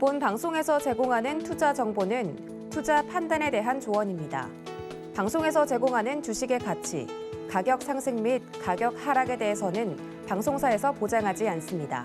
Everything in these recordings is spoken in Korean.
본 방송에서 제공하는 투자 정보는 투자 판단에 대한 조언입니다. 방송에서 제공하는 주식의 가치, 가격 상승 및 가격 하락에 대해서는 방송사에서 보장하지 않습니다.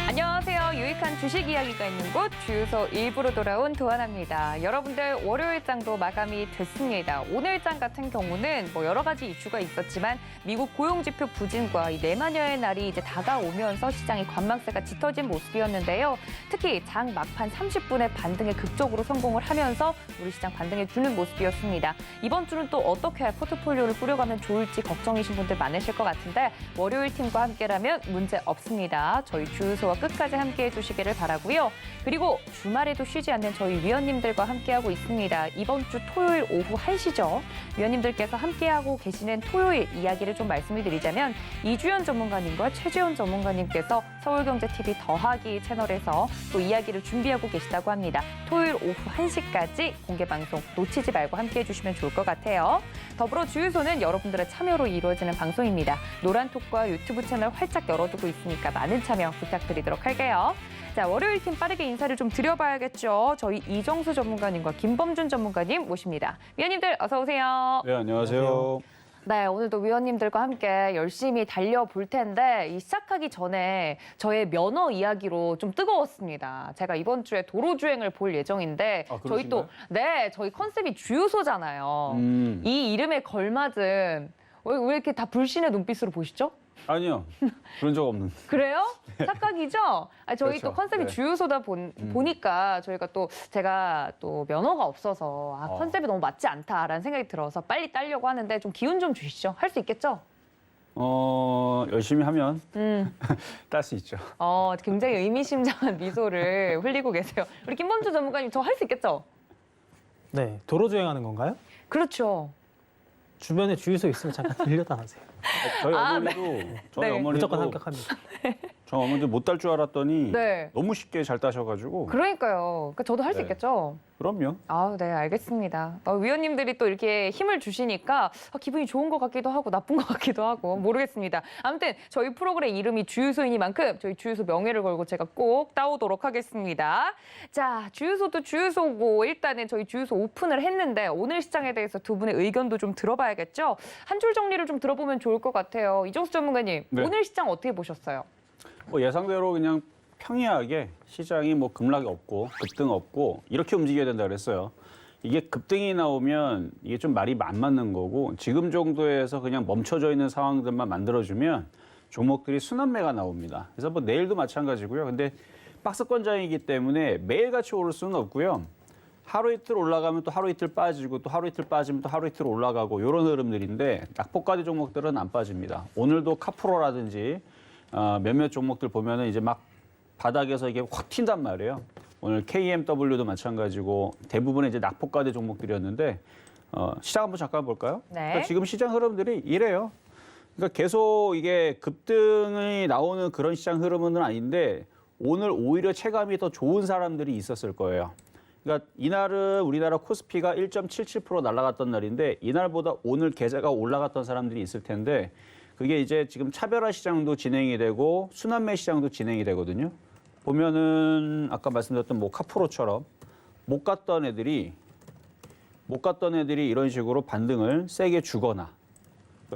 안녕하세요. 유익한 주식 이야기가 있는 곳 주유소 일부로 돌아온 도하나입니다. 여러분들 월요일장도 마감이 됐습니다. 오늘장 같은 경우는 여러 가지 이슈가 있었지만 미국 고용지표 부진과 이 내마녀의 날이 이제 다가오면서 시장이 관망세가 짙어진 모습이었는데요. 특히 장 막판 30분의 반등에 극적으로 성공을 하면서 우리 시장 반등해 주는 모습이었습니다. 이번 주는 또 어떻게 포트폴리오를 꾸려가면 좋을지 걱정이신 분들 많으실 것 같은데 월요일 팀과 함께라면 문제 없습니다. 저희 주유소와 끝까지 함께해 주시기를 바라고요. 그리고 주말에도 쉬지 않는 저희 위원님들과 함께하고 있습니다. 이번 주 토요일 오후 1시죠. 위원님들께서 함께하고 계시는 토요일 이야기를 좀 말씀을 드리자면 이주연 전문가님과 최재원 전문가님께서 서울경제TV 더하기 채널에서 또 이야기를 준비하고 계시다고 합니다. 토요일 오후 1시까지 공개방송 놓치지 말고 함께해 주시면 좋을 것 같아요. 더불어 주유소는 여러분들의 참여로 이루어지는 방송입니다. 노란톡과 유튜브 채널 활짝 열어두고 있으니까 많은 참여 부탁드리도록 할게요. 자, 월요일 팀 빠르게 인사를 좀 드려봐야겠죠. 저희 이정수 전문가님과 김범준 전문가님 모십니다. 위원님들 어서 오세요. 네, 안녕하세요. 네, 오늘도 위원님들과 함께 열심히 달려볼 텐데 이 시작하기 전에 저의 면허 이야기로 좀 뜨거웠습니다. 제가 이번 주에 도로주행을 볼 예정인데 저희 또 저희 컨셉이 주유소잖아요. 이 이름에 걸맞은 왜 이렇게 다 불신의 눈빛으로 보시죠? 아니요, 그런 적 없는데. 그래요? 착각이죠? 아니, 저희 그렇죠. 또 컨셉이 네. 주유소다 보니까 저희가 또 제가 또 면허가 없어서 컨셉이 너무 맞지 않다라는 생각이 들어서 빨리 따려고 하는데 좀 기운 좀 주시죠. 할 수 있겠죠? 열심히 하면 딸 수 있죠. 굉장히 의미심장한 미소를 흘리고 계세요. 우리 김범주 전문가님 저 할 수 있겠죠? 네, 도로 주행하는 건가요? 그렇죠. 주변에 주유소 있으면 잠깐 들려다 하세요. 저희 아, 어머니도 저희 어머니도 무조건 합격합니다. 저 어머니도 못 딸 줄 알았더니 네. 너무 쉽게 잘 따셔가지고. 그러니까요. 그러니까 저도 할 수 네. 있겠죠? 그럼요. 네, 알겠습니다. 위원님들이 또 이렇게 힘을 주시니까 기분이 좋은 것 같기도 하고 나쁜 것 같기도 하고 모르겠습니다. 아무튼 저희 프로그램 이름이 주유소이니만큼 저희 주유소 명예를 걸고 제가 꼭 따오도록 하겠습니다. 자, 주유소도 주유소고 일단은 저희 주유소 오픈을 했는데 오늘 시장에 대해서 두 분의 의견도 좀 들어봐야겠죠? 한 줄 정리를 좀 들어보면 좋을 것 같아요. 이정수 전문가님, 네. 오늘 시장 어떻게 보셨어요? 예상대로 그냥 평이하게 시장이 급락이 없고 급등 없고 이렇게 움직여야 된다 그랬어요. 이게 급등이 나오면 이게 좀 말이 안 맞는 거고 지금 정도에서 그냥 멈춰져 있는 상황들만 만들어주면 종목들이 순환매가 나옵니다. 그래서 내일도 마찬가지고요. 근데 박스권장이기 때문에 매일같이 오를 수는 없고요. 하루 이틀 올라가면 또 하루 이틀 빠지고 또 하루 이틀 빠지면 또 하루 이틀 올라가고 이런 흐름들인데 낙폭과대 종목들은 안 빠집니다. 오늘도 카프로라든지 몇몇 종목들 보면은 이제 막 바닥에서 이게 확 튄단 말이에요. 오늘 KMW도 마찬가지고 대부분의 이제 낙폭과대 종목들이었는데 시장 한번 잠깐 볼까요? 네. 그러니까 지금 시장 흐름들이 이래요. 그러니까 계속 이게 급등이 나오는 그런 시장 흐름은 아닌데 오늘 오히려 체감이 더 좋은 사람들이 있었을 거예요. 그러니까 이날은 우리나라 코스피가 1.77% 날아갔던 날인데 이날보다 오늘 계좌가 올라갔던 사람들이 있을 텐데 그게 이제 지금 차별화 시장도 진행이 되고 순환매 시장도 진행이 되거든요. 보면은 아까 말씀드렸던 카프로처럼 못 갔던 애들이 이런 식으로 반등을 세게 주거나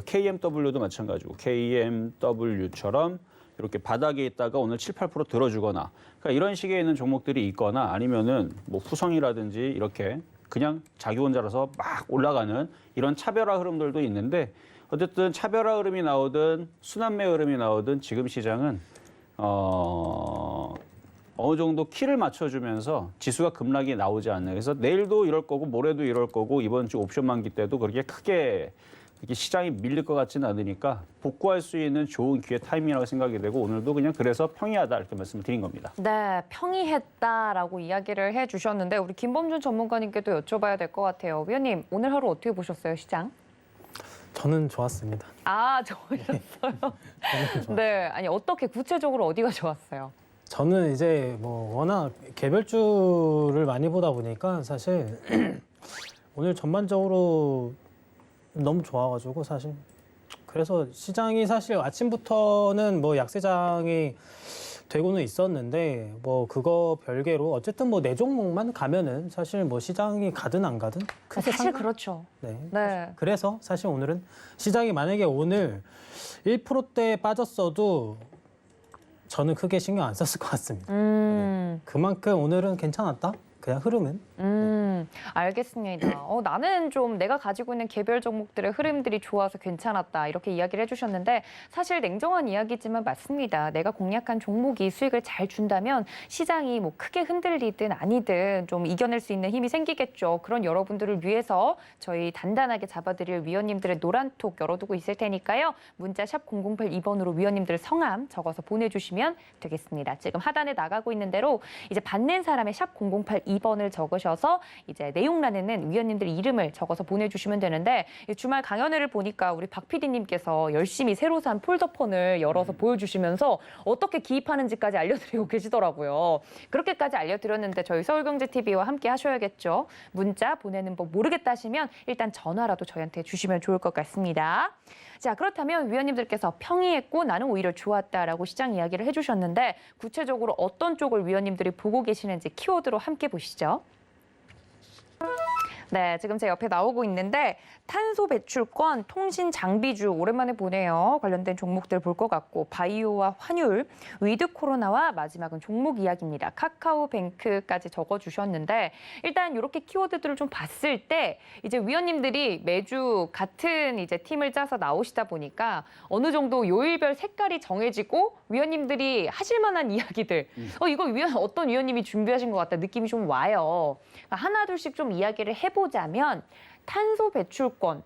KMW도 마찬가지고 KMW처럼 이렇게 바닥에 있다가 오늘 7, 8% 들어주거나 그러니까 이런 식의 있는 종목들이 있거나 아니면은 후성이라든지 이렇게 그냥 자기 혼자라서 막 올라가는 이런 차별화 흐름들도 있는데 어쨌든 차별화 흐름이 나오든 순환매 흐름이 나오든 지금 시장은 어느 정도 키를 맞춰주면서 지수가 급락이 나오지 않는 그래서 내일도 이럴 거고 모레도 이럴 거고 이번 주 옵션 만기 때도 그렇게 크게 이렇게 시장이 밀릴 것 같지는 않으니까 복구할 수 있는 좋은 기회 타이밍이라고 생각이 되고 오늘도 그냥 그래서 평이하다 이렇게 말씀을 드린 겁니다. 네, 평이했다라고 이야기를 해주셨는데 우리 김범준 전문가님께도 여쭤봐야 될 것 같아요. 위원님, 오늘 하루 어떻게 보셨어요, 시장? 저는 좋았습니다. 좋으셨어요? 네, 아니 어떻게 구체적으로 어디가 좋았어요? 저는 이제 워낙 개별주를 많이 보다 보니까 사실 오늘 전반적으로 너무 좋아가지고 사실 그래서 시장이 사실 아침부터는 뭐 약세장이 되고는 있었는데 뭐 그거 별개로 어쨌든 뭐 네 종목만 가면은 사실 뭐 시장이 가든 안 가든 크게 사실 그렇죠. 네. 네. 그래서 사실 오늘은 시장이 만약에 오늘 1%대 빠졌어도 저는 크게 신경 안 썼을 것 같습니다. 그만큼 오늘은 괜찮았다. 그냥 흐름은. 알겠습니다. 나는 좀 내가 가지고 있는 개별 종목들의 흐름들이 좋아서 괜찮았다. 이렇게 이야기를 해주셨는데 사실 냉정한 이야기지만 맞습니다. 내가 공략한 종목이 수익을 잘 준다면 시장이 뭐 크게 흔들리든 아니든 좀 이겨낼 수 있는 힘이 생기겠죠. 그런 여러분들을 위해서 저희 단단하게 잡아드릴 위원님들의 노란톡 열어두고 있을 테니까요. 문자 샵 0082번으로 위원님들 성함 적어서 보내주시면 되겠습니다. 지금 하단에 나가고 있는 대로 이제 받는 사람의 샵 0082번을 적으셔서 이제 내용란에는 위원님들 이름을 적어서 보내주시면 되는데 주말 강연회를 보니까 우리 박 PD님께서 열심히 새로 산 폴더폰을 열어서 보여주시면서 어떻게 기입하는지까지 알려드리고 계시더라고요. 그렇게까지 알려드렸는데 저희 서울경제TV와 함께 하셔야겠죠. 문자 보내는 법 모르겠다 하시면 일단 전화라도 저희한테 주시면 좋을 것 같습니다. 자, 그렇다면 위원님들께서 평이했고 나는 오히려 좋았다라고 시장 이야기를 해주셨는데 구체적으로 어떤 쪽을 위원님들이 보고 계시는지 키워드로 함께 보시죠. 네, 지금 제 옆에 나오고 있는데 탄소 배출권, 통신 장비주 오랜만에 보네요. 관련된 종목들 볼 것 같고 바이오와 환율, 위드 코로나와 마지막은 종목 이야기입니다. 카카오뱅크까지 적어주셨는데 일단 이렇게 키워드들을 좀 봤을 때 이제 위원님들이 매주 같은 이제 팀을 짜서 나오시다 보니까 어느 정도 요일별 색깔이 정해지고 위원님들이 하실 만한 이야기들 이거 어떤 위원님이 준비하신 것 같다 느낌이 좀 와요. 하나 둘씩 좀 이야기를 해보자면 탄소 배출권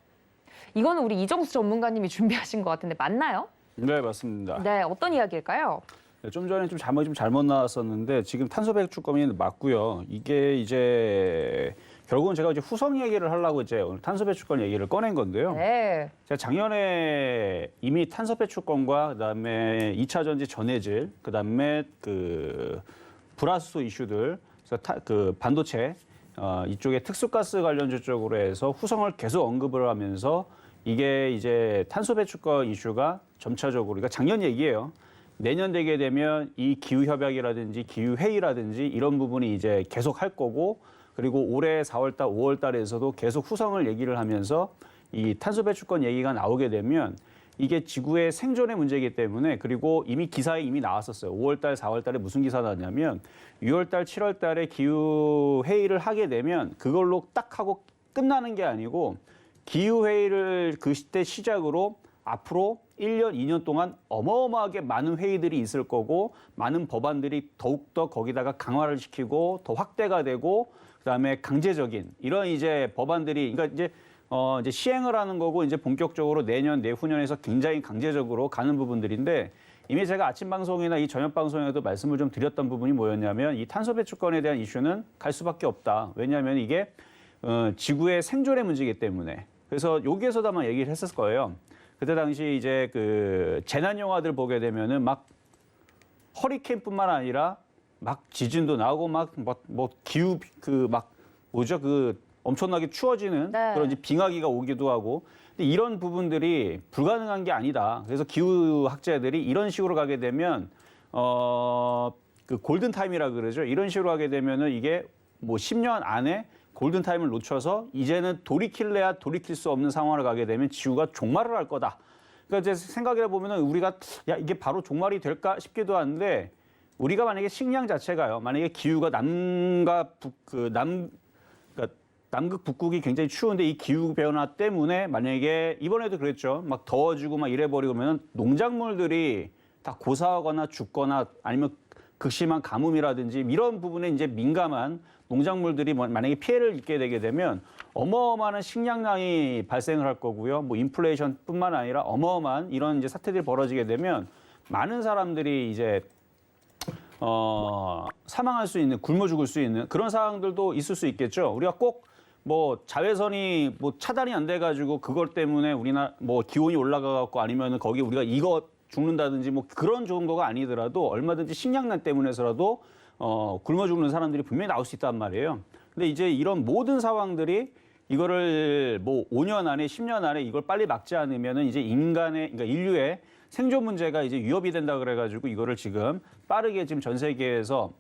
이거는 우리 이정수 전문가님이 준비하신 것 같은데 맞나요? 네, 맞습니다. 네, 어떤 이야기일까요? 네, 좀 전에 좀 잘못 나왔었는데 지금 탄소 배출권이 맞고요. 이게 이제 결국은 제가 이제 후성 얘기를 하려고 이제 오늘 탄소 배출권 얘기를 꺼낸 건데요. 네. 제가 작년에 이미 탄소 배출권과 그다음에 2차 전지 전해질, 그다음에 그 불화수소 이슈들, 그래서 그 반도체 이쪽에 특수가스 관련주 쪽으로 해서 후성을 계속 언급을 하면서 이게 이제 탄소 배출권 이슈가 점차적으로, 그러니까 작년 얘기예요. 내년 되게 되면 이 기후 협약이라든지 기후 회의라든지 이런 부분이 이제 계속 할 거고, 그리고 올해 4월 달, 5월 달에서도 계속 후성을 얘기를 하면서 이 탄소 배출권 얘기가 나오게 되면 이게 지구의 생존의 문제이기 때문에, 그리고 이미 기사에 이미 나왔었어요. 5월 달, 4월 달에 무슨 기사 나왔냐면 6월 달, 7월 달에 기후 회의를 하게 되면 그걸로 딱 하고 끝나는 게 아니고 기후 회의를 그때 시작으로 앞으로 1년, 2년 동안 어마어마하게 많은 회의들이 있을 거고 많은 법안들이 더욱더 거기다가 강화를 시키고 더 확대가 되고 그다음에 강제적인 이런 이제 법안들이, 그러니까 이제 시행을 하는 거고 이제 본격적으로 내년, 내후년에서 굉장히 강제적으로 가는 부분들인데, 이미 제가 아침 방송이나 이 저녁 방송에도 말씀을 좀 드렸던 부분이 뭐였냐면 이 탄소 배출권에 대한 이슈는 갈 수밖에 없다. 왜냐하면 이게 지구의 생존의 문제이기 때문에. 그래서 여기에서도 아마 얘기를 했을 거예요. 그때 당시 이제 그 재난 영화들 보게 되면은 막 허리케인뿐만 아니라 막 지진도 나오고 막 뭐 기후 그 막 뭐죠 그 엄청나게 추워지는 네. 그런 이제 빙하기가 오기도 하고, 근데 이런 부분들이 불가능한 게 아니다. 그래서 기후 학자들이 이런 식으로 가게 되면 그 골든 타임이라 그러죠. 이런 식으로 하게 되면은 이게 뭐 10년 안에 골든 타임을 놓쳐서 이제는 돌이킬래야 돌이킬 수 없는 상황을 가게 되면 지구가 종말을 할 거다. 그러니까 이제 생각해 보면은 우리가 야 이게 바로 종말이 될까 싶기도 한데, 우리가 만약에 식량 자체가요, 만약에 기후가 남극 북극이 굉장히 추운데 이 기후 변화 때문에 만약에 이번에도 그랬죠, 막 더워지고 막 이래버리면 농작물들이 다 고사하거나 죽거나 아니면 극심한 가뭄이라든지 이런 부분에 이제 민감한 농작물들이 만약에 피해를 입게 되게 되면 어마어마한 식량난이 발생을 할 거고요. 뭐 인플레이션뿐만 아니라 어마어마한 이런 이제 사태들이 벌어지게 되면 많은 사람들이 이제 사망할 수 있는, 굶어 죽을 수 있는 그런 상황들도 있을 수 있겠죠. 우리가 꼭 뭐 자외선이 뭐 차단이 안 돼가지고 그것 때문에 우리나라 뭐 기온이 올라가갖고 아니면은 거기 우리가 이거 죽는다든지 뭐 그런 정도가 아니더라도 얼마든지 식량난 때문에서라도 굶어 죽는 사람들이 분명히 나올 수 있단 말이에요. 근데 이제 이런 모든 상황들이 이거를 뭐 5년 안에 10년 안에 이걸 빨리 막지 않으면은 이제 그러니까 인류의 생존 문제가 이제 위협이 된다 그래가지고 이거를 지금 빠르게 지금 전 세계에서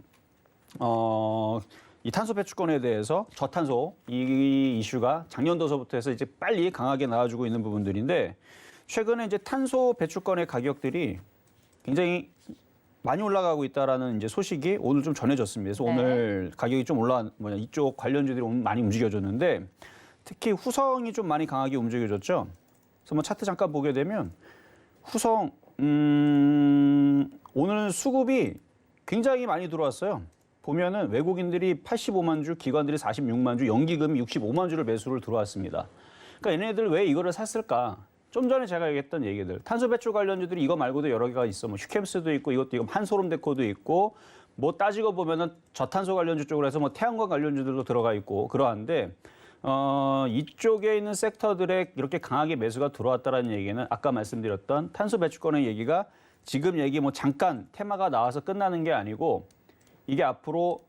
이 탄소 배출권에 대해서 저탄소 이 이슈가 작년도서부터 해서 이제 빨리 강하게 나와주고 있는 부분들인데 최근에 이제 탄소 배출권의 가격들이 굉장히 많이 올라가고 있다라는 이제 소식이 오늘 좀 전해졌습니다. 그래서 네. 오늘 가격이 좀 이쪽 관련주들이 오늘 많이 움직여줬는데 특히 후성이 좀 많이 강하게 움직여줬죠. 그래서 뭐 차트 잠깐 보게 되면 후성 오늘 수급이 굉장히 많이 들어왔어요. 보면은 외국인들이 85만 주, 기관들이 46만 주, 연기금이 65만 주를 매수를 들어왔습니다. 그러니까 얘네들 왜 이거를 샀을까? 좀 전에 제가 얘기했던 얘기들. 탄소 배출 관련주들이 이거 말고도 여러 개가 있어. 뭐 슈캠스도 있고 이것도 이거 한소름데코도 있고 뭐 따지고 보면은 저탄소 관련주 쪽으로 해서 뭐 태양광 관련주들도 들어가 있고 그러한데 이쪽에 있는 섹터들에 이렇게 강하게 매수가 들어왔다라는 얘기는 아까 말씀드렸던 탄소 배출권의 얘기가 지금 얘기 뭐 잠깐 테마가 나와서 끝나는 게 아니고 이게 앞으로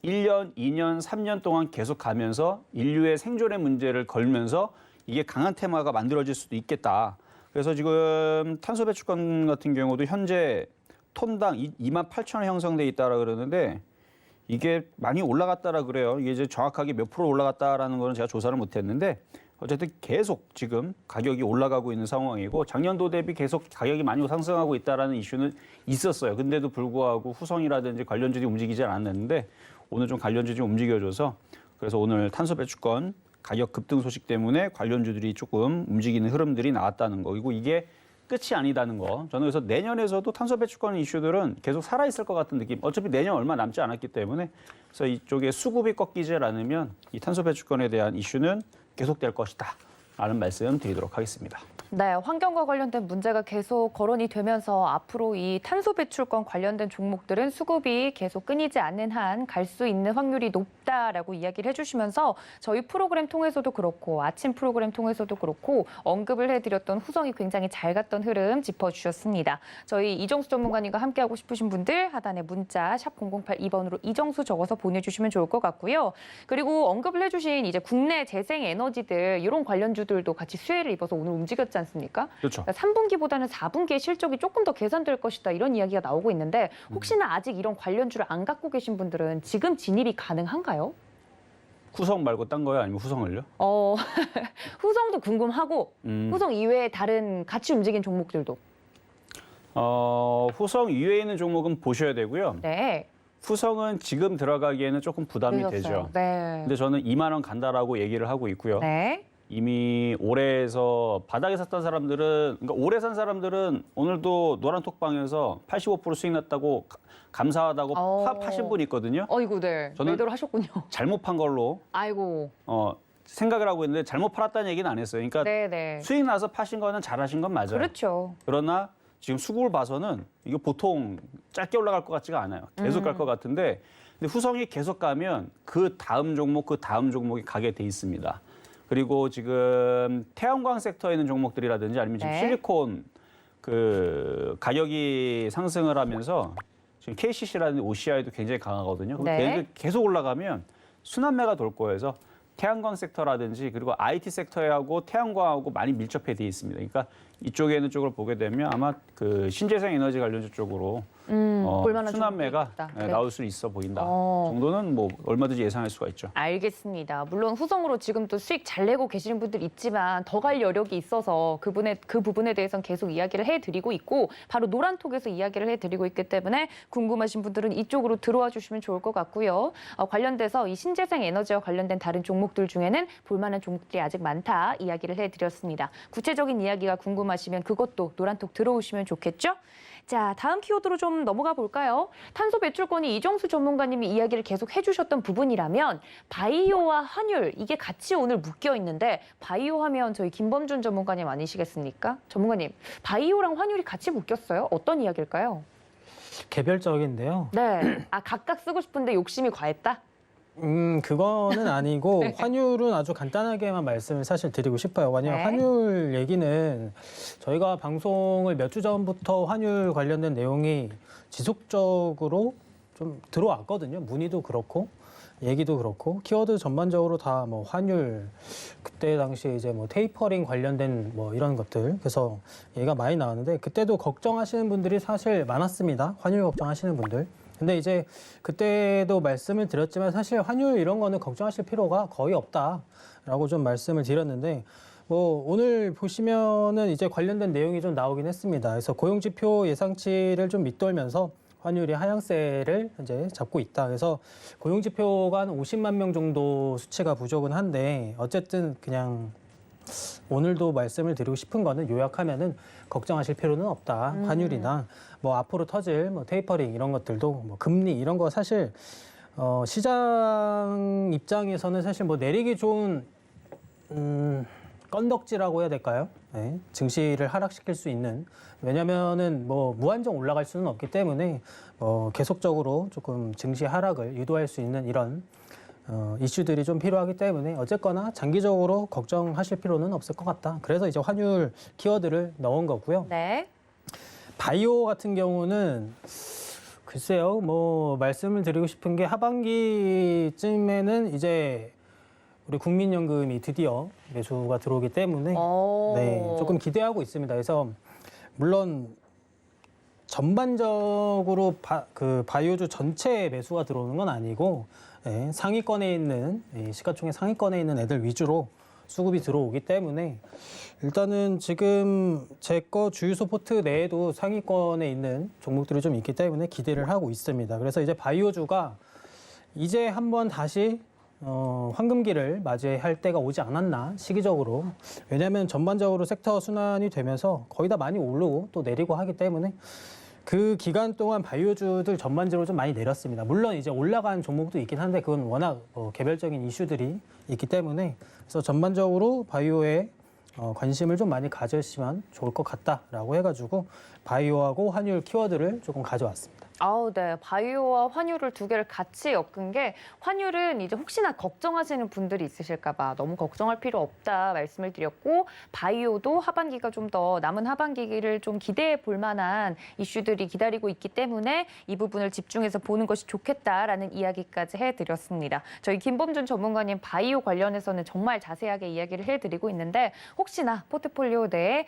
1년, 2년, 3년 동안 계속 가면서 인류의 생존의 문제를 걸면서 이게 강한 테마가 만들어질 수도 있겠다. 그래서 지금 탄소 배출권 같은 경우도 현재 톤당 28,000원 형성돼 있다라 그러는데 이게 많이 올라갔다라 그래요. 이게 이제 정확하게 몇 프로 올라갔다라는 거는 제가 조사를 못했는데 어쨌든 계속 지금 가격이 올라가고 있는 상황이고 작년도 대비 계속 가격이 많이 상승하고 있다라는 이슈는 있었어요. 근데도 불구하고 후성이라든지 관련주들이 움직이지 않았는데 오늘 좀 관련주들이 움직여줘서 그래서 오늘 탄소 배출권 가격 급등 소식 때문에 관련주들이 조금 움직이는 흐름들이 나왔다는 거. 그리고 이게 끝이 아니다는 거. 저는 그래서 내년에서도 탄소 배출권 이슈들은 계속 살아있을 것 같은 느낌. 어차피 내년 얼마 남지 않았기 때문에 그래서 이쪽에 수급이 꺾이지 않으면 이 탄소 배출권에 대한 이슈는 계속될 것이다. 라는 말씀 드리도록 하겠습니다. 네, 환경과 관련된 문제가 계속 거론이 되면서 앞으로 이 탄소 배출권 관련된 종목들은 수급이 계속 끊이지 않는 한 갈 수 있는 확률이 높다라고 이야기를 해주시면서 저희 프로그램 통해서도 그렇고 아침 프로그램 통해서도 그렇고 언급을 해드렸던 후성이 굉장히 잘 갔던 흐름 짚어주셨습니다. 저희 이정수 전문가님과 함께하고 싶으신 분들 하단에 문자 샵 0082번으로 이정수 적어서 보내주시면 좋을 것 같고요. 그리고 언급을 해주신 이제 국내 재생 에너지들 이런 관련주들도 같이 수혜를 입어서 오늘 움직였지 않습니까? 그렇죠. 그러니까 3분기보다는 4분기의 실적이 조금 더 개선될 것이다 이런 이야기가 나오고 있는데 혹시나 아직 이런 관련주를 안 갖고 계신 분들은 지금 진입이 가능한가요? 후성 말고 딴 거요? 아니면 후성을요? 후성도 궁금하고 후성 이외에 다른 같이 움직인 종목들도. 후성 이외에 있는 종목은 보셔야 되고요. 네. 후성은 지금 들어가기에는 조금 부담이 늦었어요. 되죠. 네. 근데 저는 2만 원 간다라고 얘기를 하고 있고요. 네. 이미 올해에서 바닥에 샀던 사람들은 그러니까 올해 산 사람들은 오늘도 노란톡방에서 85% 수익 났다고 감사하다고 파신 분이 있거든요. 어이구, 네. 저는 매도를 하셨군요. 잘못 판 걸로 아이고. 생각을 하고 있는데 잘못 팔았다는 얘기는 안 했어요. 그러니까 네네. 수익 나서 파신 거는 잘하신 건 맞아요. 그렇죠. 그러나 지금 수급을 봐서는 이거 보통 짧게 올라갈 것 같지가 않아요. 계속 갈 것 같은데 근데 후성이 계속 가면 그 다음 종목이 가게 돼 있습니다. 그리고 지금 태양광 섹터에 있는 종목들이라든지 아니면 지금 네. 실리콘 그 가격이 상승을 하면서 지금 KCC라든지 OCI도 굉장히 강하거든요. 네. 걔네들 계속 올라가면 순환매가 돌 거예요. 그래서 태양광 섹터라든지 그리고 IT 섹터하고 태양광하고 많이 밀접해 돼 있습니다. 그러니까 이쪽에 있는 쪽을 보게 되면 아마 그 신재생 에너지 관련주 쪽으로 볼만한 순환매가 종목이 있다. 네, 네. 나올 수 있어 보인다. 어. 정도는 뭐 얼마든지 예상할 수가 있죠. 알겠습니다. 물론 후성으로 지금 또 수익 잘 내고 계시는 분들 있지만 더 갈 여력이 있어서 그 부분에 대해서는 계속 이야기를 해드리고 있고 바로 노란톡에서 이야기를 해드리고 있기 때문에 궁금하신 분들은 이쪽으로 들어와 주시면 좋을 것 같고요. 관련돼서 이 신재생 에너지와 관련된 다른 종목들 중에는 볼만한 종목들이 아직 많다 이야기를 해드렸습니다. 구체적인 이야기가 궁금하시면 그것도 노란톡 들어오시면 좋겠죠? 자, 다음 키워드로 좀 넘어가 볼까요? 탄소 배출권이 이정수 전문가님이 이야기를 계속 해주셨던 부분이라면 바이오와 환율, 이게 같이 오늘 묶여 있는데 바이오 하면 저희 김범준 전문가님 아니시겠습니까? 전문가님, 바이오랑 환율이 같이 묶였어요? 어떤 이야기일까요? 개별적인데요. 네, 각각 쓰고 싶은데 욕심이 과했다? 그거는 아니고 환율은 아주 간단하게만 말씀을 사실 드리고 싶어요. 왜냐하면 네. 환율 얘기는 저희가 방송을 몇 주 전부터 환율 관련된 내용이 지속적으로 좀 들어왔거든요. 문의도 그렇고. 얘기도 그렇고 키워드 전반적으로 다 뭐 환율 그때 당시에 이제 뭐 테이퍼링 관련된 뭐 이런 것들 그래서 얘기가 많이 나왔는데 그때도 걱정하시는 분들이 사실 많았습니다. 환율 걱정하시는 분들. 근데 이제 그때도 말씀을 드렸지만 사실 환율 이런 거는 걱정하실 필요가 거의 없다라고 좀 말씀을 드렸는데 뭐 오늘 보시면은 이제 관련된 내용이 좀 나오긴 했습니다. 그래서 고용지표 예상치를 좀 밑돌면서 환율이 하향세를 이제 잡고 있다. 그래서 고용지표가 한 50만 명 정도 수치가 부족은 한데 어쨌든 그냥 오늘도 말씀을 드리고 싶은 거는 요약하면은 걱정하실 필요는 없다. 환율이나 뭐 앞으로 터질 뭐 테이퍼링 이런 것들도 뭐 금리 이런 거 사실 시장 입장에서는 사실 뭐 내리기 좋은 건덕지라고 해야 될까요? 네, 증시를 하락시킬 수 있는 왜냐면은 뭐 무한정 올라갈 수는 없기 때문에 계속적으로 조금 증시 하락을 유도할 수 있는 이런 이슈들이 좀 필요하기 때문에 어쨌거나 장기적으로 걱정하실 필요는 없을 것 같다. 그래서 이제 환율 키워드를 넣은 거고요. 네. 바이오 같은 경우는 글쎄요, 뭐 말씀을 드리고 싶은 게 하반기쯤에는 이제 우리 국민연금이 드디어 매수가 들어오기 때문에 네, 조금 기대하고 있습니다. 그래서 물론 전반적으로 바이오주 전체 매수가 들어오는 건 아니고 네, 상위권에 있는 시가총액 상위권에 있는 애들 위주로 수급이 들어오기 때문에 일단은 지금 제 거 주유소 포트 내에도 상위권에 있는 종목들이 좀 있기 때문에 기대를 하고 있습니다. 그래서 이제 바이오주가 이제 한번 다시 황금기를 맞이할 때가 오지 않았나 시기적으로 왜냐하면 전반적으로 섹터 순환이 되면서 거의 다 많이 오르고 또 내리고 하기 때문에 그 기간 동안 바이오주들 전반적으로 좀 많이 내렸습니다. 물론 이제 올라간 종목도 있긴 한데 그건 워낙 개별적인 이슈들이 있기 때문에 그래서 전반적으로 바이오에 관심을 좀 많이 가지시면 좋을 것 같다라고 해가지고 바이오하고 환율 키워드를 조금 가져왔습니다. 네. 바이오와 환율을 두 개를 같이 엮은 게 환율은 이제 혹시나 걱정하시는 분들이 있으실까 봐 너무 걱정할 필요 없다 말씀을 드렸고 바이오도 하반기가 좀 더 남은 하반기를 좀 기대해 볼 만한 이슈들이 기다리고 있기 때문에 이 부분을 집중해서 보는 것이 좋겠다라는 이야기까지 해드렸습니다. 저희 김범준 전문가님 바이오 관련해서는 정말 자세하게 이야기를 해드리고 있는데 혹시나 포트폴리오 내에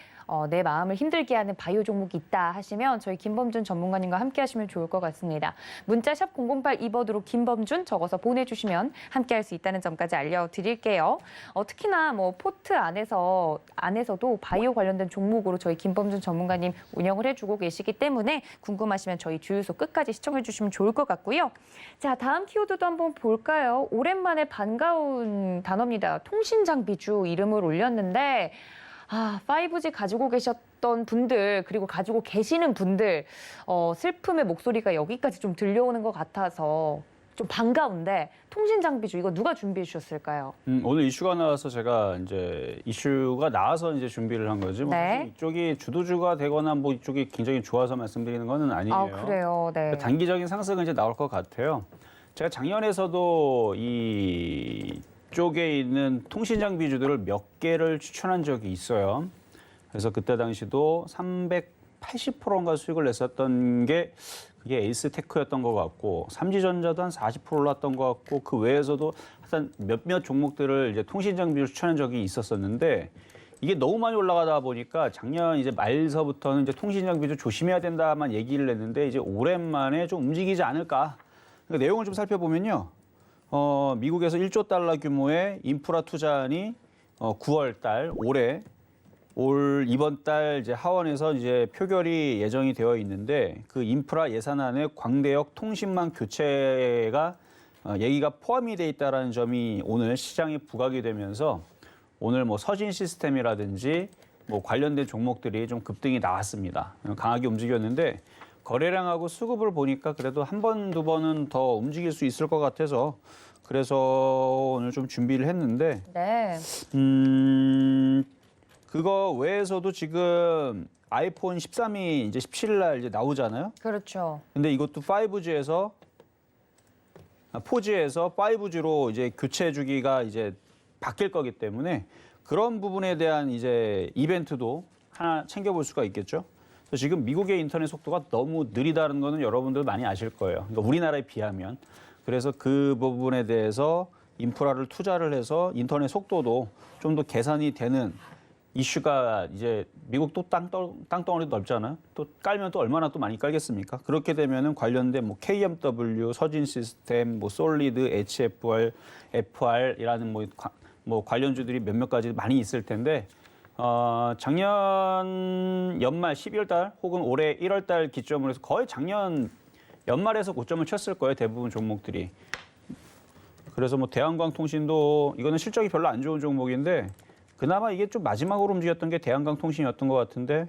내 마음을 힘들게 하는 바이오 종목이 있다 하시면 저희 김범준 전문가님과 함께 하시면 좋을 것 같습니다. 문자 샵 0082번으로 김범준 적어서 보내주시면 함께할 수 있다는 점까지 알려드릴게요. 특히나 뭐 포트 안에서도 바이오 관련된 종목으로 저희 김범준 전문가님 운영을 해주고 계시기 때문에 궁금하시면 저희 주유소 끝까지 시청해주시면 좋을 것 같고요. 자, 다음 키워드도 한번 볼까요? 오랜만에 반가운 단어입니다. 통신장비주 이름을 올렸는데 5G 가지고 계셨던 분들 그리고 가지고 계시는 분들 슬픔의 목소리가 여기까지 좀 들려오는 것 같아서 좀 반가운데 통신장비주 이거 누가 준비해 주셨을까요? 오늘 이슈가 나와서 제가 이제 이슈가 나와서 이제 준비를 한 거지. 뭐 네. 이쪽이 주도주가 되거나 뭐 이쪽이 굉장히 좋아서 말씀드리는 거는 아니에요. 그래요. 네. 그러니까 단기적인 상승은 이제 나올 것 같아요. 제가 작년에서도 이 쪽에 있는 통신장비주들을 몇 개를 추천한 적이 있어요. 그래서 그때 당시도 380%인가 수익을 냈었던 게 그게 에이스테크였던 것 같고 삼지전자도 한 40% 올랐던 것 같고 그 외에서도 한 몇몇 종목들을 이제 통신장비를 추천한 적이 있었었는데 이게 너무 많이 올라가다 보니까 작년 이제 말서부터는 이제 통신장비주 조심해야 된다만 얘기를 했는데 이제 오랜만에 좀 움직이지 않을까. 그러니까 내용을 좀 살펴보면요. 미국에서 1조 달러 규모의 인프라 투자안이 9월 달 올해 이번 달 이제 하원에서 이제 표결이 예정이 되어 있는데 그 인프라 예산안에 광대역 통신망 교체가 얘기가 포함이 돼 있다라는 점이 오늘 시장에 부각이 되면서 오늘 뭐 서진 시스템이라든지 뭐 관련된 종목들이 좀 급등이 나왔습니다. 강하게 움직였는데 거래량하고 수급을 보니까 그래도 한 번, 두 번은 더 움직일 수 있을 것 같아서 그래서 오늘 좀 준비를 했는데 네. 그거 외에서도 지금 아이폰 13이 이제 17일 날 이제 나오잖아요. 그렇죠. 근데 이것도 4G에서 5G로 이제 교체 주기가 이제 바뀔 거기 때문에 그런 부분에 대한 이제 이벤트도 하나 챙겨볼 수가 있겠죠. 그래서 지금 미국의 인터넷 속도가 너무 느리다는 거는 여러분들 많이 아실 거예요. 그러니까 우리나라에 비하면. 그래서 그 부분에 대해서 인프라를 투자를 해서 인터넷 속도도 좀 더 개선이 되는 이슈가 이제 미국도 땅덩어리도 넓잖아요. 또 깔면 또 얼마나 또 많이 깔겠습니까? 그렇게 되면은 관련된 뭐 KMW, 서진 시스템, 뭐 솔리드, HFR, FR이라는 뭐 관련주들이 몇몇 가지 많이 있을 텐데 작년 연말 12월 달 혹은 올해 1월 달 기점으로 해서 거의 작년 연말에서 고점을 쳤을 거예요. 대부분 종목들이. 그래서 뭐 대한광통신도 이거는 실적이 별로 안 좋은 종목인데 그나마 이게 좀 마지막으로 움직였던 게 대한광통신이었던 것 같은데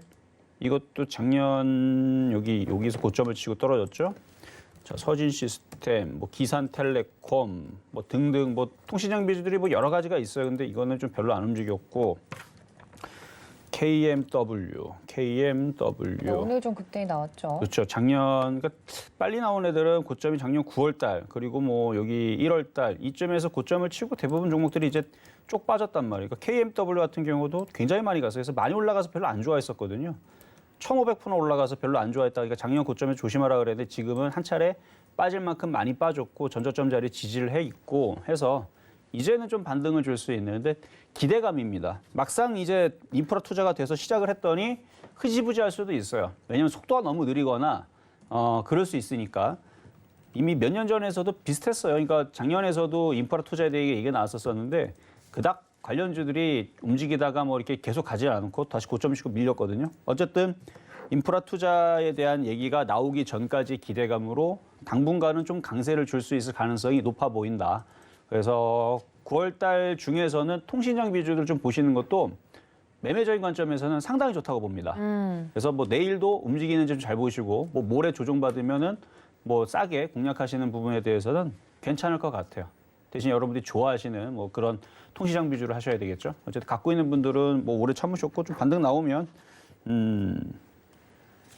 이것도 작년 여기서 고점을 치고 떨어졌죠. 자, 서진 시스템, 뭐 기산텔레콤, 뭐 등등 뭐 통신 장비주들이 뭐 여러 가지가 있어요. 근데 이거는 좀 별로 안 움직였고 KMW. 오늘 좀 급등이 나왔죠. 그렇죠. 작년 그러니까 빨리 나온 애들은 고점이 작년 9월 달 그리고 뭐 여기 1월 달 이쯤에서 고점을 치고 대부분 종목들이 이제 쪽 빠졌단 말이에요. 그러니까 KMW 같은 경우도 굉장히 많이 갔어요. 그래서 많이 올라가서 별로 안 좋아했었거든요. 1,500% 올라가서 별로 안 좋아했다. 그러니까 작년 고점에 조심하라 그랬는데 지금은 한 차례 빠질 만큼 많이 빠졌고 전저점 자리 지지를 해 있고 해서 이제는 좀 반등을 줄 수 있는데 기대감입니다. 막상 이제 인프라 투자가 돼서 시작을 했더니 흐지부지할 수도 있어요. 왜냐하면 속도가 너무 느리거나 그럴 수 있으니까 이미 몇 년 전에서도 비슷했어요. 그러니까 작년에서도 인프라 투자에 대해 얘기가 나왔었는데 그닥 관련주들이 움직이다가 뭐 이렇게 계속 가지 않고 다시 고점 치고 밀렸거든요. 어쨌든 인프라 투자에 대한 얘기가 나오기 전까지 기대감으로 당분간은 좀 강세를 줄 수 있을 가능성이 높아 보인다. 그래서 9월 달 중에서는 통신장비주들 좀 보시는 것도 매매적인 관점에서는 상당히 좋다고 봅니다. 그래서 뭐 내일도 움직이는지 좀 잘 보시고 뭐 모레 조정받으면은 뭐 싸게 공략하시는 부분에 대해서는 괜찮을 것 같아요. 대신 여러분들이 좋아하시는 뭐 그런 통신장비주를 하셔야 되겠죠. 어쨌든 갖고 있는 분들은 뭐 오래 참으셨고 좀 반등 나오면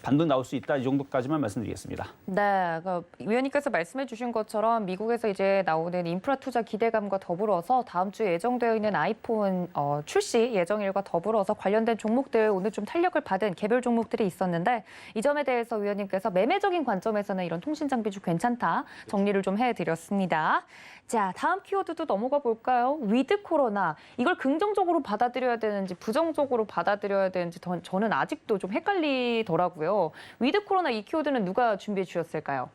반등 나올 수 있다 이 정도까지만 말씀드리겠습니다. 네, 위원님께서 말씀해주신 것처럼 미국에서 이제 나오는 인프라 투자 기대감과 더불어서 다음 주에 예정되어 있는 아이폰 출시 예정일과 더불어서 관련된 종목들 오늘 좀 탄력을 받은 개별 종목들이 있었는데 이 점에 대해서 위원님께서 매매적인 관점에서는 이런 통신 장비주 괜찮다 정리를 좀 해드렸습니다. 자, 다음 키워드도 넘어가 볼까요? 위드 코로나. 이걸 긍정적으로 받아들여야 되는지 부정적으로 받아들여야 되는지 저는 아직도 좀 헷갈리더라고요. 위드 코로나 이 키워드는 누가 준비해 주셨을까요?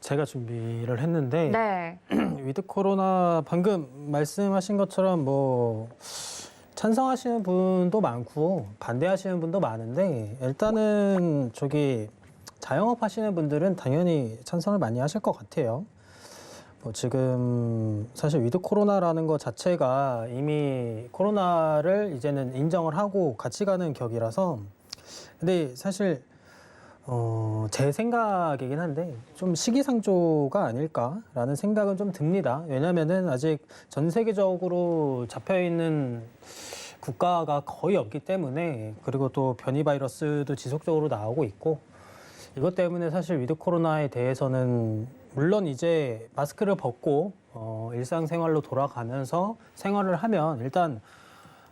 제가 준비를 했는데 네. 위드 코로나 방금 말씀하신 것처럼 뭐 찬성하시는 분도 많고 반대하시는 분도 많은데 일단은 저기 자영업 하시는 분들은 당연히 찬성을 많이 하실 것 같아요. 뭐 지금 사실 위드 코로나라는 것 자체가 이미 코로나를 이제는 인정을 하고 같이 가는 격이라서 근데 사실 제 생각이긴 한데 좀 시기상조가 아닐까라는 생각은 좀 듭니다. 왜냐면은 아직 전 세계적으로 잡혀 있는 국가가 거의 없기 때문에 그리고 또 변이 바이러스도 지속적으로 나오고 있고 이것 때문에 사실 위드 코로나에 대해서는 물론 이제 마스크를 벗고 일상생활로 돌아가면서 생활을 하면 일단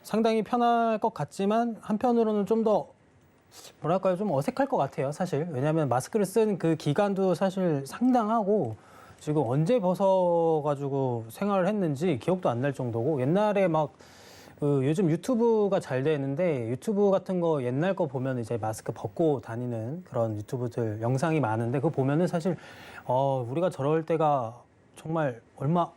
상당히 편할 것 같지만 한편으로는 좀 더 뭐랄까요 좀 어색할 것 같아요 사실. 왜냐하면 마스크를 쓴 그 기간도 사실 상당하고 지금 언제 벗어가지고 생활을 했는지 기억도 안 날 정도고 옛날에 막 요즘 유튜브가 잘 되는데 유튜브 같은 거 옛날 거 보면 이제 마스크 벗고 다니는 그런 유튜브들 영상이 많은데 그거 보면은 사실 우리가 저럴 때가 정말 막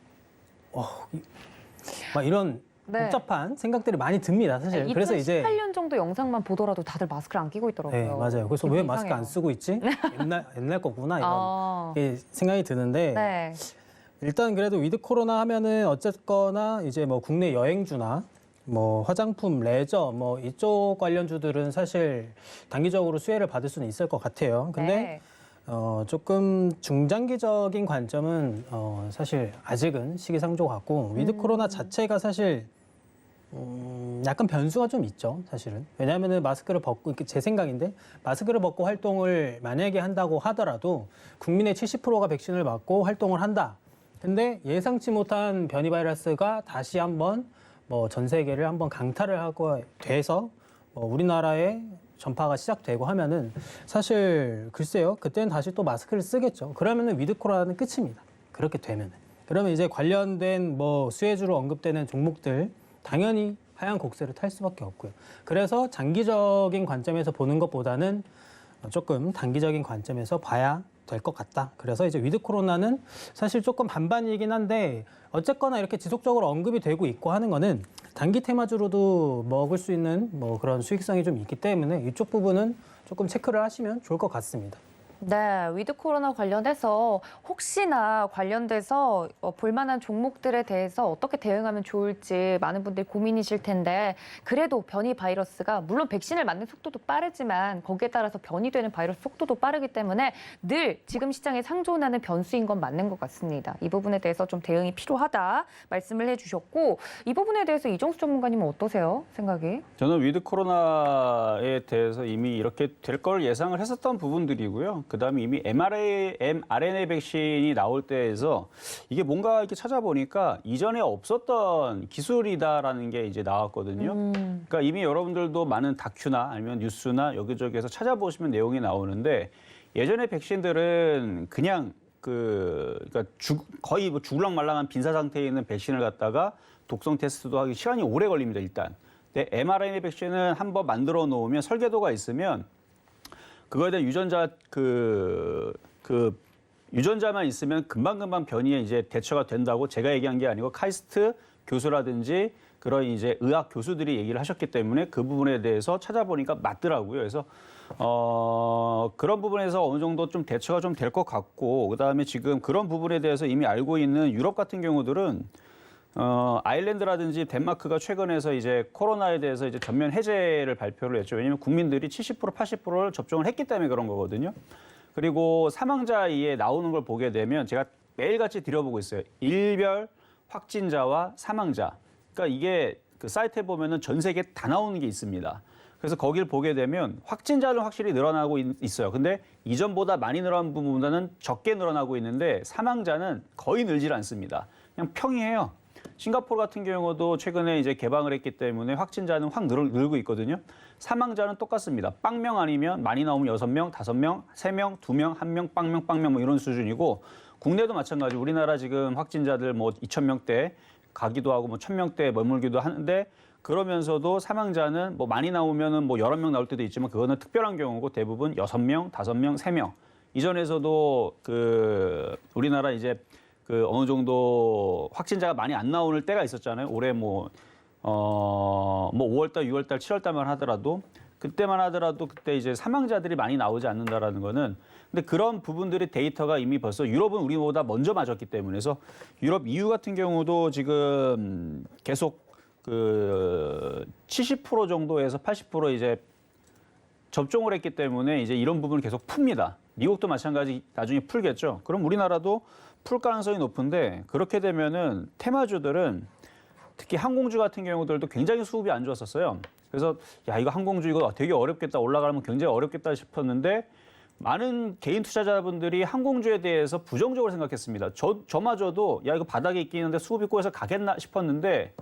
이런 네. 복잡한 생각들이 많이 듭니다 사실. 그래서 이제 2018년 정도 영상만 보더라도 다들 마스크를 안 끼고 있더라고요. 네 맞아요. 그래서 왜 마스크 안 쓰고 있지? 옛날 거구나 이런 생각이 드는데. 네. 일단 그래도 위드 코로나 하면은 어쨌거나 이제 뭐 국내 여행주나 뭐 화장품, 레저 뭐 이쪽 관련주들은 사실 단기적으로 수혜를 받을 수는 있을 것 같아요. 근데 네. 조금 중장기적인 관점은 사실 아직은 시기상조 같고 위드 코로나 자체가 사실 약간 변수가 좀 있죠, 사실은. 왜냐하면은 마스크를 벗고 제 생각인데 마스크를 벗고 활동을 만약에 한다고 하더라도 국민의 70%가 백신을 맞고 활동을 한다. 근데 예상치 못한 변이 바이러스가 다시 한번 뭐 전 세계를 한번 강타를 하고 돼서 우리나라에 전파가 시작되고 하면은 사실 글쎄요 그때는 다시 또 마스크를 쓰겠죠. 그러면은 위드 코로나는 끝입니다. 그렇게 되면. 그러면 이제 관련된 뭐 수혜주로 언급되는 종목들 당연히 하향 곡세를 탈 수밖에 없고요. 그래서 장기적인 관점에서 보는 것보다는 조금 단기적인 관점에서 봐야 될 것 같다. 그래서 이제 위드 코로나는 사실 조금 반반이긴 한데 어쨌거나 이렇게 지속적으로 언급이 되고 있고 하는 거는 단기 테마주로도 먹을 수 있는 뭐 그런 수익성이 좀 있기 때문에 이쪽 부분은 조금 체크를 하시면 좋을 것 같습니다. 네, 위드 코로나 관련해서 혹시나 관련돼서 볼만한 종목들에 대해서 어떻게 대응하면 좋을지 많은 분들이 고민이실 텐데 그래도 변이 바이러스가 물론 백신을 맞는 속도도 빠르지만 거기에 따라서 변이되는 바이러스 속도도 빠르기 때문에 늘 지금 시장에 상존하는 변수인 건 맞는 것 같습니다. 이 부분에 대해서 좀 대응이 필요하다 말씀을 해주셨고 이 부분에 대해서 이정수 전문가님은 어떠세요? 생각이? 저는 위드 코로나에 대해서 이미 이렇게 될 걸 예상을 했었던 부분들이고요. 그다음에 이미 mRNA 백신이 나올 때에서 이게 뭔가 이렇게 찾아보니까 이전에 없었던 기술이다라는 게 이제 나왔거든요. 그러니까 이미 여러분들도 많은 다큐나 아니면 뉴스나 여기저기에서 찾아보시면 내용이 나오는데 예전에 백신들은 그냥 그러니까 거의 뭐 죽을랑말랑한 빈사 상태에 있는 백신을 갖다가 독성 테스트도 하기 시간이 오래 걸립니다, 일단. 근데 mRNA 백신은 한번 만들어 놓으면 설계도가 있으면 그거에 대한 유전자 유전자만 있으면 금방금방 변이에 이제 대처가 된다고 제가 얘기한 게 아니고 카이스트 교수라든지 그런 이제 의학 교수들이 얘기를 하셨기 때문에 그 부분에 대해서 찾아보니까 맞더라고요. 그래서 그런 부분에서 어느 정도 좀 대처가 좀 될 것 같고 그다음에 지금 그런 부분에 대해서 이미 알고 있는 유럽 같은 경우들은 아일랜드라든지 덴마크가 최근에서 이제 코로나에 대해서 이제 전면 해제를 발표를 했죠. 왜냐하면 국민들이 70%, 80%를 접종을 했기 때문에 그런 거거든요. 그리고 사망자에 나오는 걸 보게 되면 제가 매일같이 들여보고 있어요. 일별 확진자와 사망자. 그러니까 이게 그 사이트에 보면은 전 세계에 다 나오는 게 있습니다. 그래서 거기를 보게 되면 확진자는 확실히 늘어나고 있어요. 근데 이전보다 많이 늘어난 부분보다는 적게 늘어나고 있는데 사망자는 거의 늘질 않습니다. 그냥 평이해요. 싱가포르 같은 경우도 최근에 이제 개방을 했기 때문에 확진자는 확 늘고 있거든요. 사망자는 똑같습니다. 빵명 아니면 많이 나오면 6명, 5명, 3명, 2명, 1명, 빵명 뭐 이런 수준이고 국내도 마찬가지. 우리나라 지금 확진자들 뭐 2,000명대 가기도 하고 뭐 1,000명대 머물기도 하는데 그러면서도 사망자는 뭐 많이 나오면은 뭐 여러 명 나올 때도 있지만 그거는 특별한 경우고 대부분 6명, 5명, 3명. 이전에서도 우리나라 이제 어느 정도 확진자가 많이 안 나오는 때가 있었잖아요. 올해 뭐 5월달, 6월달, 7월달만 하더라도 그때만 하더라도 그때 이제 사망자들이 많이 나오지 않는다라는 거는 근데 그런 부분들이 데이터가 이미 벌써 유럽은 우리보다 먼저 맞았기 때문에 그래서 유럽 EU 같은 경우도 지금 계속 70% 정도에서 80% 이제 접종을 했기 때문에 이제 이런 부분을 계속 풉니다. 미국도 마찬가지 나중에 풀겠죠. 그럼 우리나라도 풀 가능성이 높은데 그렇게 되면은 테마주들은 특히 항공주 같은 경우들도 굉장히 수급이 안 좋았었어요. 그래서 야 이거 항공주 이거 되게 어렵겠다 올라가면 굉장히 어렵겠다 싶었는데 많은 개인 투자자분들이 항공주에 대해서 부정적으로 생각했습니다. 저마저도 야 이거 바닥에 있긴 한데 수급이 꼬여서 가겠나 싶었는데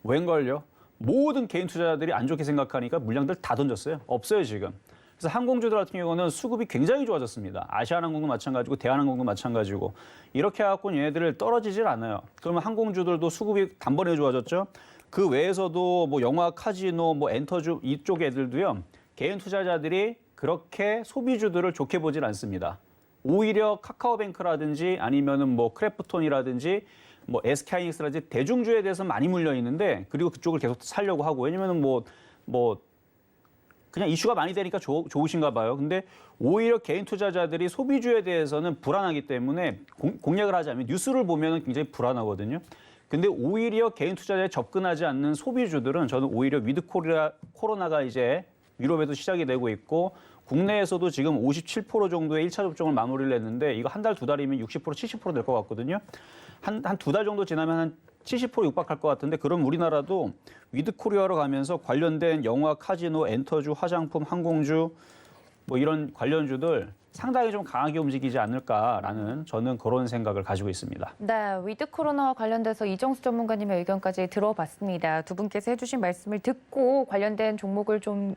웬걸요? 모든 개인 투자자들이 안 좋게 생각하니까 물량들 다 던졌어요. 없어요 지금. 그래서 항공주들 같은 경우는 수급이 굉장히 좋아졌습니다. 아시아나항공도 마찬가지고 대한항공도 마찬가지고 이렇게 해갖고 얘네들을 떨어지질 않아요. 그러면 항공주들도 수급이 단번에 좋아졌죠. 그 외에서도 뭐 영화, 카지노, 뭐 엔터주 이쪽 애들도요. 개인 투자자들이 그렇게 소비주들을 좋게 보질 않습니다. 오히려 카카오뱅크라든지 아니면은 뭐 크래프톤이라든지 뭐 SK하이닉스라든지 대중주에 대해서 많이 물려 있는데 그리고 그쪽을 계속 살려고 하고 왜냐면은 뭐 그냥 이슈가 많이 되니까 좋으신가 봐요. 근데 오히려 개인 투자자들이 소비주에 대해서는 불안하기 때문에 공략을 하지 않으면 뉴스를 보면 굉장히 불안하거든요. 근데 오히려 개인 투자자에 접근하지 않는 소비주들은 저는 오히려 위드 코로나가 이제 유럽에도 시작이 되고 있고 국내에서도 지금 57% 정도의 1차 접종을 마무리를 했는데 이거 한 달, 두 달이면 60%, 70% 될 것 같거든요. 한 두 달 정도 지나면 한 70% 육박할 것 같은데 그럼 우리나라도 위드 코리아로 가면서 관련된 영화, 카지노, 엔터주, 화장품, 항공주 뭐 이런 관련주들 상당히 좀 강하게 움직이지 않을까라는 저는 그런 생각을 가지고 있습니다. 네, 위드 코로나와 관련돼서 이정수 전문가님의 의견까지 들어봤습니다. 두 분께서 해주신 말씀을 듣고 관련된 종목을 좀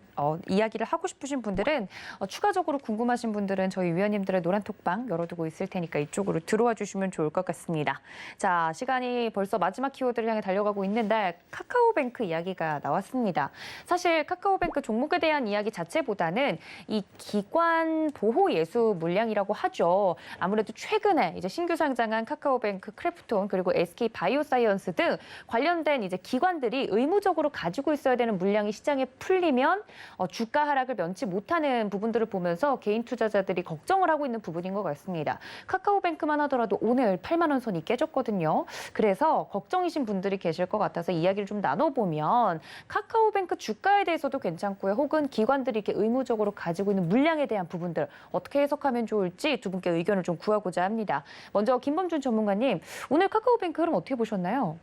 이야기를 하고 싶으신 분들은 추가적으로 궁금하신 분들은 저희 위원님들의 노란톡방 열어두고 있을 테니까 이쪽으로 들어와 주시면 좋을 것 같습니다. 자, 시간이 벌써 마지막 키워드를 향해 달려가고 있는데 카카오뱅크 이야기가 나왔습니다. 사실 카카오뱅크 종목에 대한 이야기 자체보다는 이 기관 보호 예수 물량이라고 하죠. 아무래도 최근에 이제 신규 상장한 카카오뱅크 크래프톤 그리고 SK 바이오사이언스 등 관련된 이제 기관들이 의무적으로 가지고 있어야 되는 물량이 시장에 풀리면 주가 하락을 면치 못하는 부분들을 보면서 개인 투자자들이 걱정을 하고 있는 부분인 것 같습니다. 카카오뱅크만 하더라도 오늘 8만 원 선이 깨졌거든요. 그래서 걱정이신 분들이 계실 것 같아서 이야기를 좀 나눠보면 카카오뱅크 주가에 대해서도 괜찮고요. 혹은 기관들이 이렇게 의무적으로 가지고 있는 물량에 대한 부분들 어떻게 해석하면 좋을지 두 분께 의견을 좀 구하고자 합니다. 먼저 김범준 전문가님, 오늘 카카오뱅크 흐름 어떻게 보셨나요?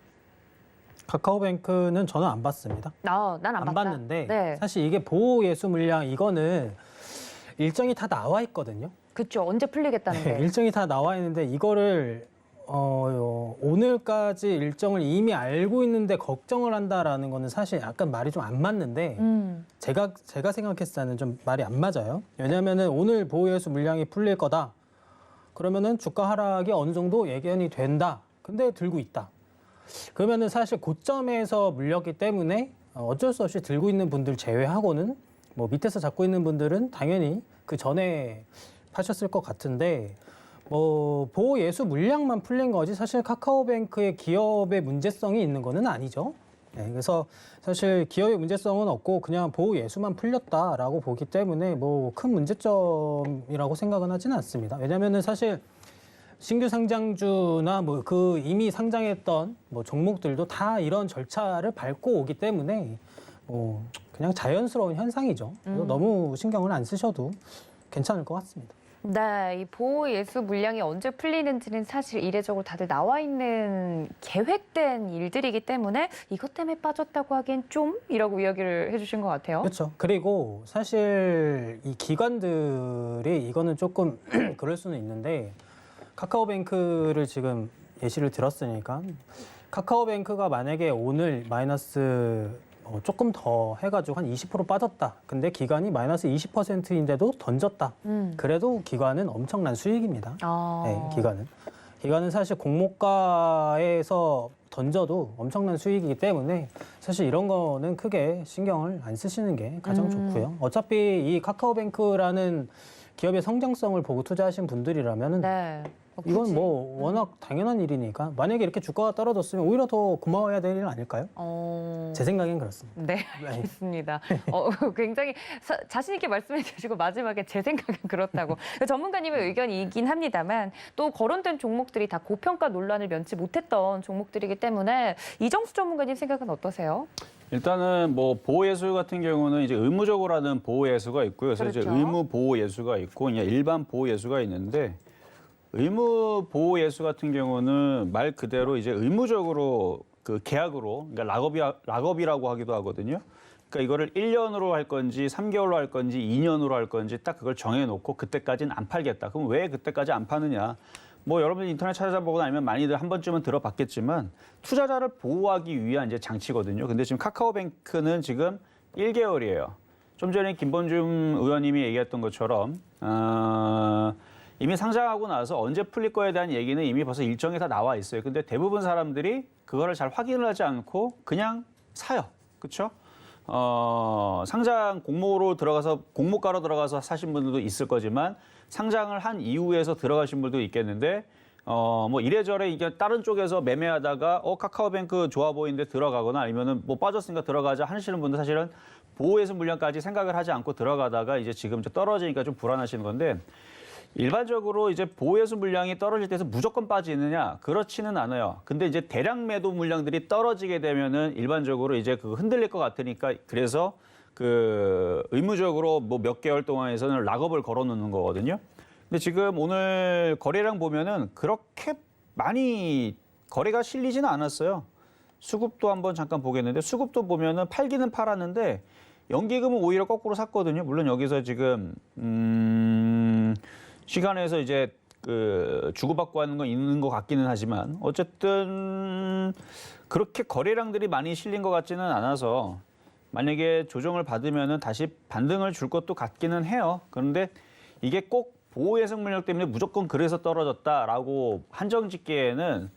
카카오뱅크는 저는 안 봤습니다. 난 안 봤다. 봤는데 네. 사실 이게 보호 예수 물량 이거는 일정이 다 나와 있거든요. 그렇죠. 언제 풀리겠다는데. 일정이 다 나와 있는데 이거를 오늘까지 일정을 이미 알고 있는데 걱정을 한다라는 거는 사실 약간 말이 좀 안 맞는데 제가 생각했을 때는 좀 말이 안 맞아요. 왜냐하면은 오늘 보호예수 물량이 풀릴 거다. 그러면은 주가 하락이 어느 정도 예견이 된다. 근데 들고 있다. 그러면은 사실 고점에서 물렸기 때문에 어쩔 수 없이 들고 있는 분들 제외하고는 뭐 밑에서 잡고 있는 분들은 당연히 그 전에 파셨을 것 같은데 뭐 보호 예수 물량만 풀린 거지 사실 카카오뱅크의 기업의 문제성이 있는 거는 아니죠. 네, 그래서 사실 기업의 문제성은 없고 그냥 보호 예수만 풀렸다라고 보기 때문에 뭐 큰 문제점이라고 생각은 하지는 않습니다. 왜냐하면은 사실 신규 상장주나 뭐 그 이미 상장했던 뭐 종목들도 다 이런 절차를 밟고 오기 때문에 뭐 그냥 자연스러운 현상이죠. 그래서 너무 신경을 안 쓰셔도 괜찮을 것 같습니다. 네, 이 보호 예수 물량이 언제 풀리는지는 사실 이례적으로 다들 나와 있는 계획된 일들이기 때문에 이것 때문에 빠졌다고 하기엔 좀이라고 이야기를 해주신 것 같아요. 그렇죠. 그리고 사실 이 기관들이 이거는 조금 그럴 수는 있는데 카카오뱅크를 지금 예시를 들었으니까 카카오뱅크가 만약에 오늘 마이너스 조금 더 해가지고 한 20% 빠졌다. 근데 기관이 마이너스 20%인데도 던졌다. 그래도 기관은 엄청난 수익입니다. 네, 기관은 사실 공모가에서 던져도 엄청난 수익이기 때문에 사실 이런 거는 크게 신경을 안 쓰시는 게 가장 좋고요. 어차피 이 카카오뱅크라는 기업의 성장성을 보고 투자하신 분들이라면은 네. 이건 뭐 워낙 당연한 일이니까 만약에 이렇게 주가가 떨어졌으면 오히려 더 고마워야 될 일 아닐까요? 제 생각엔 그렇습니다. 네, 알겠습니다. 굉장히 자신 있게 말씀해 주시고 마지막에 제 생각은 그렇다고. 전문가님의 의견이긴 합니다만 또 거론된 종목들이 다 고평가 논란을 면치 못했던 종목들이기 때문에 이정수 전문가님 생각은 어떠세요? 일단은 뭐 보호예수 같은 경우는 이제 의무적으로 하는 보호예수가 있고요. 그래서 이제 그렇죠. 의무 보호예수가 있고 그냥 일반 보호예수가 있는데 의무 보호예수 같은 경우는 말 그대로 이제 의무적으로 그 계약으로 그러니까 락업이라고 하기도 하거든요. 그러니까 이거를 1년으로 할 건지 3개월로 할 건지 2년으로 할 건지 딱 그걸 정해놓고 그때까지는 안 팔겠다. 그럼 왜 그때까지 안 파느냐? 뭐 여러분들 인터넷 찾아보거나 아니면 많이들 한 번쯤은 들어봤겠지만 투자자를 보호하기 위한 이제 장치거든요. 근데 지금 카카오뱅크는 지금 1개월이에요. 좀 전에 김범준 의원님이 얘기했던 것처럼 이미 상장하고 나서 언제 풀릴 거에 대한 얘기는 이미 벌써 일정이 다 나와 있어요. 근데 대부분 사람들이 그거를 잘 확인을 하지 않고 그냥 사요. 그렇죠? 상장 공모가로 들어가서 사신 분들도 있을 거지만 상장을 한 이후에서 들어가신 분도 있겠는데 뭐 이래저래 이게 다른 쪽에서 매매하다가 카카오뱅크 좋아 보이는데 들어가거나 아니면은 뭐 빠졌으니까 들어가자 하시는 분들 사실은 보호예수 물량까지 생각을 하지 않고 들어가다가 이제 지금 떨어지니까 좀 불안하시는 건데 일반적으로 이제 보호예수 물량이 떨어질 때서 무조건 빠지느냐? 그렇지는 않아요. 근데 이제 대량 매도 물량들이 떨어지게 되면은 일반적으로 이제 그 흔들릴 것 같으니까 그래서 그 의무적으로 뭐 몇 개월 동안에서는 락업을 걸어 놓는 거거든요. 근데 지금 오늘 거래량 보면은 그렇게 많이 거래가 실리지는 않았어요. 수급도 한번 잠깐 보겠는데 수급도 보면은 팔기는 팔았는데 연기금은 오히려 거꾸로 샀거든요. 물론 여기서 지금 시간에서 이제 그 주고받고 하는 건 있는 것 같기는 하지만 어쨌든 그렇게 거래량들이 많이 실린 것 같지는 않아서 만약에 조정을 받으면은 다시 반등을 줄 것도 같기는 해요. 그런데 이게 꼭 보호해석 물량 때문에 무조건 그래서 떨어졌다라고 한정 짓기에는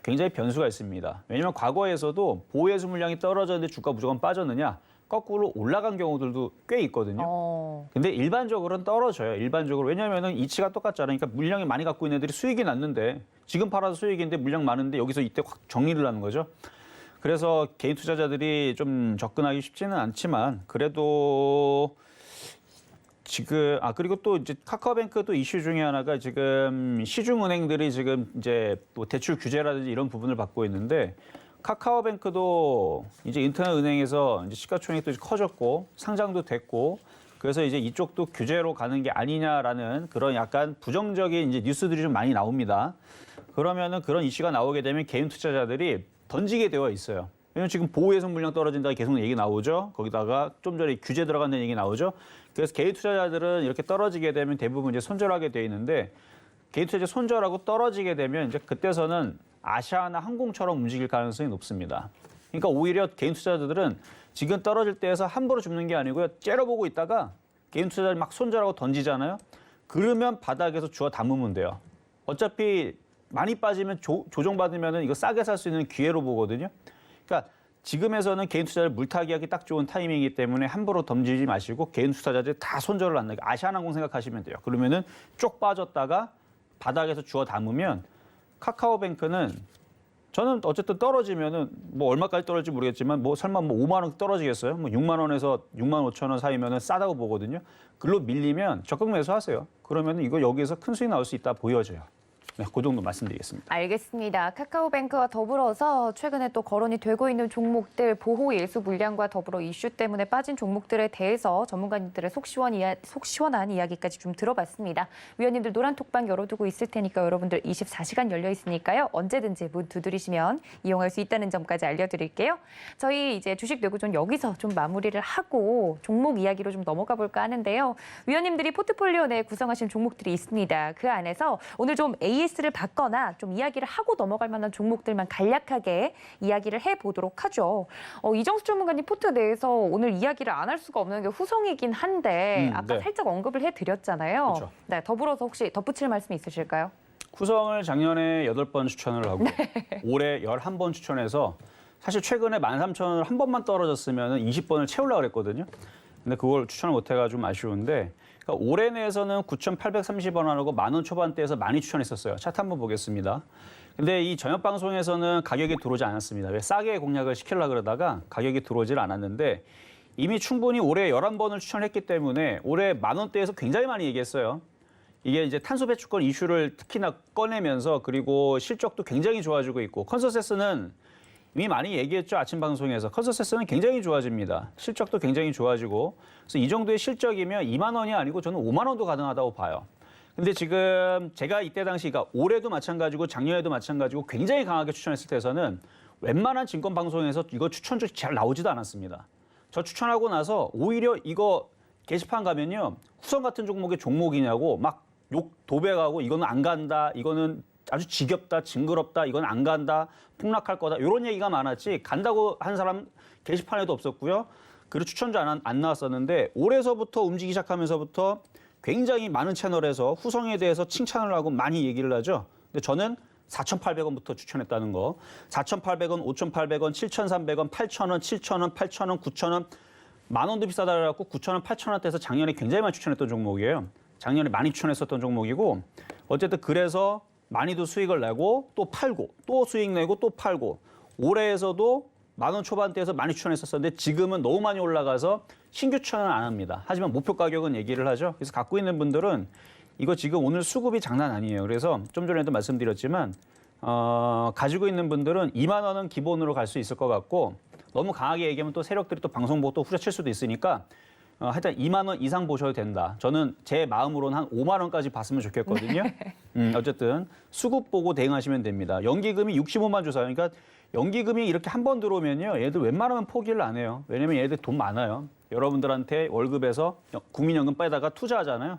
굉장히 변수가 있습니다. 왜냐하면 과거에서도 보호해석 물량이 떨어졌는데 주가 무조건 빠졌느냐? 거꾸로 올라간 경우들도 꽤 있거든요. 근데 일반적으로는 떨어져요. 일반적으로. 왜냐하면 이치가 똑같잖아요. 그러니까 물량이 많이 갖고 있는 애들이 수익이 났는데 지금 팔아서 수익인데 물량 많은데 여기서 이때 확 정리를 하는 거죠. 그래서 개인 투자자들이 좀 접근하기 쉽지는 않지만 그래도 지금 그리고 또 이제 카카오뱅크 또 이슈 중에 하나가 지금 시중은행들이 지금 이제 뭐 대출 규제라든지 이런 부분을 받고 있는데 카카오뱅크도 이제 인터넷 은행에서 이제 시가총액도 커졌고 상장도 됐고 그래서 이제 이쪽도 규제로 가는 게 아니냐라는 그런 약간 부정적인 이제 뉴스들이 좀 많이 나옵니다. 그러면은 그런 이슈가 나오게 되면 개인 투자자들이 던지게 되어 있어요. 왜냐면 지금 보호해석 물량 떨어진다 계속 얘기 나오죠. 거기다가 좀 전에 규제 들어간다는 얘기 나오죠. 그래서 개인 투자자들은 이렇게 떨어지게 되면 대부분 이제 손절하게 돼 있는데 개인 투자자 손절하고 떨어지게 되면 이제 그때서는 아시아나 항공처럼 움직일 가능성이 높습니다. 그러니까 오히려 개인 투자자들은 지금 떨어질 때에서 함부로 줍는 게 아니고요. 째려보고 있다가 개인 투자자를 막 손절하고 던지잖아요. 그러면 바닥에서 주워 담으면 돼요. 어차피 많이 빠지면 조정받으면 이거 싸게 살 수 있는 기회로 보거든요. 그러니까 지금에서는 개인 투자를 물타기하기 딱 좋은 타이밍이기 때문에 함부로 던지지 마시고 개인 투자자들 다 손절을 안 나게 아시아나항공 생각하시면 돼요. 그러면은 쪽 빠졌다가 바닥에서 주워 담으면 카카오뱅크는 저는 어쨌든 떨어지면은 뭐 얼마까지 떨어질지 모르겠지만 뭐 설마 뭐 5만 원 떨어지겠어요? 뭐 6만 원에서 6만 5천 원 사이면은 싸다고 보거든요. 글로 밀리면 적극 매수하세요. 그러면 이거 여기에서 큰 수익 나올 수 있다 보여져요. 네, 그 정도 말씀드리겠습니다. 알겠습니다. 카카오뱅크와 더불어서 최근에 또 거론이 되고 있는 종목들 보호 예수 물량과 더불어 이슈 때문에 빠진 종목들에 대해서 전문가님들의 속 시원한 이야기까지 좀 들어봤습니다. 위원님들 노란 톡방 열어두고 있을 테니까 여러분들 24시간 열려 있으니까요. 언제든지 문 두드리시면 이용할 수 있다는 점까지 알려드릴게요. 저희 이제 주식 뇌구조는 여기서 좀 마무리를 하고 종목 이야기로 좀 넘어가 볼까 하는데요. 위원님들이 포트폴리오 내에 구성하신 종목들이 있습니다. 그 안에서 오늘 좀 AS를 받거나 좀 이야기를 하고 넘어갈 만한 종목들만 간략하게 이야기를 해보도록 하죠. 이정수 전문가님 포트 내에서 오늘 이야기를 안 할 수가 없는 게 후성이긴 한데 아까 네. 살짝 언급을 해드렸잖아요. 그렇죠. 네, 더불어서 혹시 덧붙일 말씀 있으실까요? 후성을 작년에 8번 추천을 하고 올해 11번 추천해서 사실 최근에 13,000원을 한 번만 떨어졌으면 20번을 채우려고 그랬거든요. 근데 그걸 추천을 못 해가지고 좀 아쉬운데 그러니까 올해 내에서는 9,830원 하고 10,000원 초반대에서 많이 추천했었어요. 차트 한번 보겠습니다. 근데 이 저녁 방송에서는 가격이 들어오지 않았습니다. 왜 싸게 공략을 시키려고 그러다가 가격이 들어오질 않았는데 이미 충분히 올해 11번을 추천했기 때문에 올해 10,000원대에서 굉장히 많이 얘기했어요. 이게 이제 탄소 배출권 이슈를 특히나 꺼내면서 그리고 실적도 굉장히 좋아지고 있고 컨센서스는 이미 많이 얘기했죠. 아침 방송에서. 컨센서스는 굉장히 좋아집니다. 실적도 굉장히 좋아지고. 그래서 이 정도의 실적이면 2만 원이 아니고 저는 5만 원도 가능하다고 봐요. 근데 지금 제가 이때 당시, 그러니까 올해도 마찬가지고 작년에도 마찬가지고 굉장히 강하게 추천했을 때에서는 웬만한 증권 방송에서 이거 추천주 잘 나오지도 않았습니다. 저 추천하고 나서 오히려 이거 게시판 가면요. 후성 같은 종목의 종목이냐고 막 욕 도배하고 이거는 안 간다. 이거는 아주 지겹다, 징그럽다, 이건 안 간다, 폭락할 거다 이런 얘기가 많았지 간다고 한 사람 게시판에도 없었고요. 그리고 추천주 안 나왔었는데 올해서부터 움직이기 시작하면서부터 굉장히 많은 채널에서 후성에 대해서 칭찬을 하고 많이 얘기를 하죠. 근데 저는 4,800원부터 추천했다는 거. 4,800원, 5,800원, 7,300원, 8,000원, 7,000원, 8,000원, 9,000원. 만 원도 비싸다 그래갖고 9,000원, 8,000원대에서 작년에 굉장히 많이 추천했던 종목이에요. 작년에 많이 추천했었던 종목이고 어쨌든 그래서 많이도 수익을 내고 또 팔고 또 수익 내고 또 팔고 올해에서도 10,000원 초반대에서 많이 추천했었는데 지금은 너무 많이 올라가서 신규 추천은 안 합니다. 하지만 목표 가격은 얘기를 하죠. 그래서 갖고 있는 분들은 이거 지금 오늘 수급이 장난 아니에요. 그래서 좀 전에도 말씀드렸지만 가지고 있는 분들은 2만 원은 기본으로 갈 수 있을 것 같고 너무 강하게 얘기하면 또 세력들이 또 방송 보고 또 후려칠 수도 있으니까 하여튼 2만 원 이상 보셔도 된다. 저는 제 마음으로는 한 5만 원까지 봤으면 좋겠거든요. 어쨌든 수급 보고 대응하시면 됩니다. 연기금이 65만 주사요. 그러니까 연기금이 이렇게 한 번 들어오면요. 얘들 웬만하면 포기를 안 해요. 왜냐면 얘들 돈 많아요. 여러분들한테 월급에서 국민연금 빼다가 투자하잖아요.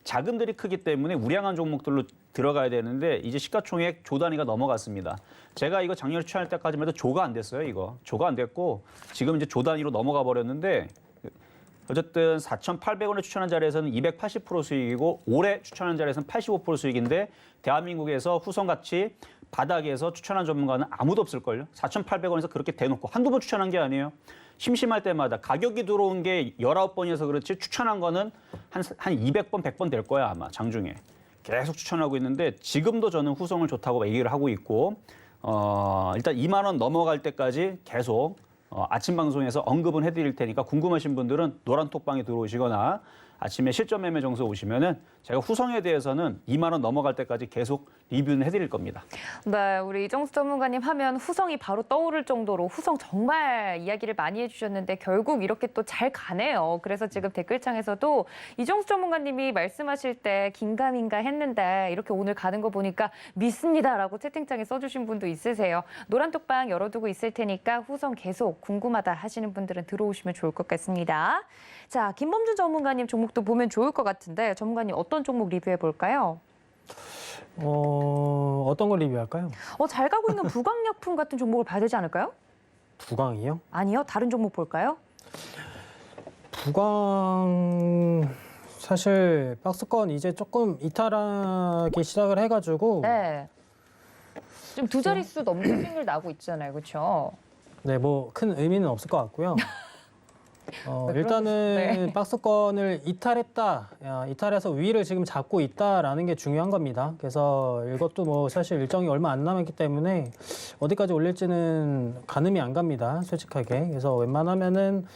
자금들이 크기 때문에 우량한 종목들로 들어가야 되는데 이제 시가총액 조 단위가 넘어갔습니다. 제가 이거 작년에 추천할 때까지만 해도 조가 안 됐어요. 이거 조가 안 됐고 지금 이제 조 단위로 넘어가 버렸는데 어쨌든 4,800원에 추천한 자리에서는 280% 수익이고 올해 추천한 자리에서는 85% 수익인데 대한민국에서 후성같이 바닥에서 추천한 전문가는 아무도 없을걸요. 4,800원에서 그렇게 대놓고 한두 번 추천한 게 아니에요. 심심할 때마다 가격이 들어온 게 19번이어서 그렇지 추천한 거는 한 200번, 100번 될 거야 아마 장중에. 계속 추천하고 있는데 지금도 저는 후성을 좋다고 얘기를 하고 있고 일단 2만 원 넘어갈 때까지 계속 아침 방송에서 언급은 해드릴 테니까 궁금하신 분들은 노란톡방에 들어오시거나 아침에 실전 매매 정서 오시면은 제가 후성에 대해서는 2만 원 넘어갈 때까지 계속 리뷰는 해드릴 겁니다. 네, 우리 이정수 전문가님 하면 후성이 바로 떠오를 정도로 후성 정말 이야기를 많이 해주셨는데 결국 이렇게 또 잘 가네요. 그래서 지금 댓글창에서도 이정수 전문가님이 말씀하실 때 긴가민가 했는데 이렇게 오늘 가는 거 보니까 믿습니다라고 채팅창에 써주신 분도 있으세요. 노란톡방 열어두고 있을 테니까 후성 계속 궁금하다 하시는 분들은 들어오시면 좋을 것 같습니다. 자, 김범준 전문가님 종목도 보면 좋을 것 같은데 전문가님 어떤 종목 리뷰해 볼까요? 어떤 걸 리뷰할까요? 잘 가고 있는 부광약품 같은 종목을 봐야 되지 않을까요? 부광이요? 아니요, 다른 종목 볼까요? 부광 사실 박스권 이제 조금 이탈하기 시작을 해가지고 네. 지금 두 자릿수 넘는 수익률 나고 있잖아요, 그렇죠? 네, 뭐 큰 의미는 없을 것 같고요. 일단은 네. 박스권을 이탈해서 위를 지금 잡고 있다라는 게 중요한 겁니다. 그래서 이것도 뭐 사실 일정이 얼마 안 남았기 때문에 어디까지 올릴지는 가늠이 안 갑니다. 솔직하게. 그래서 웬만하면은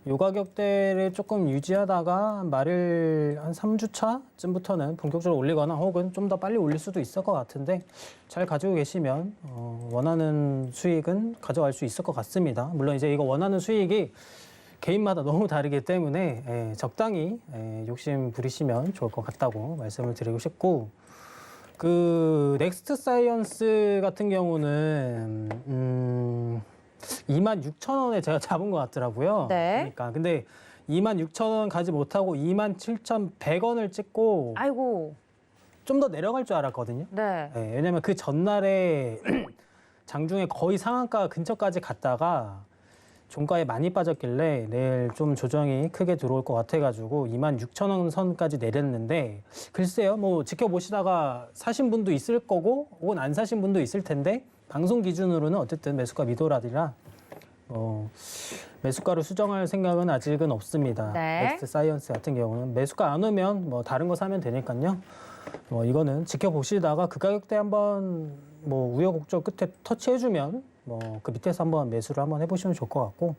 요 가격대를 조금 유지하다가 말일 한 3주차쯤부터는 본격적으로 올리거나 혹은 좀 더 빨리 올릴 수도 있을 것 같은데 잘 가지고 계시면 원하는 수익은 가져갈 수 있을 것 같습니다. 물론 이제 이거 원하는 수익이 개인마다 너무 다르기 때문에 적당히 욕심 부리시면 좋을 것 같다고 말씀을 드리고 싶고 그 넥스트 사이언스 같은 경우는 26,000원에 제가 잡은 것 같더라고요. 네. 그러니까 근데 26,000원 가지 못하고 27,100원을 찍고 아이고, 좀 더 내려갈 줄 알았거든요. 네. 왜냐면 그 전날에 장중에 거의 상한가 근처까지 갔다가 종가에 많이 빠졌길래 내일 좀 조정이 크게 들어올 것 같아가지고 26,000원 선까지 내렸는데 글쎄요, 뭐 지켜보시다가 사신 분도 있을 거고 혹은 안 사신 분도 있을 텐데 방송 기준으로는 어쨌든 매수가 미도라디라 매수가로 수정할 생각은 아직은 없습니다. 네. 넥스트 사이언스 같은 경우는 매수가 안 오면 뭐 다른 거 사면 되니까요. 이거는 지켜보시다가 그 가격대 한번 뭐 우여곡절 끝에 터치해주면 그 밑에서 한번 매수를 한번 해보시면 좋을 것 같고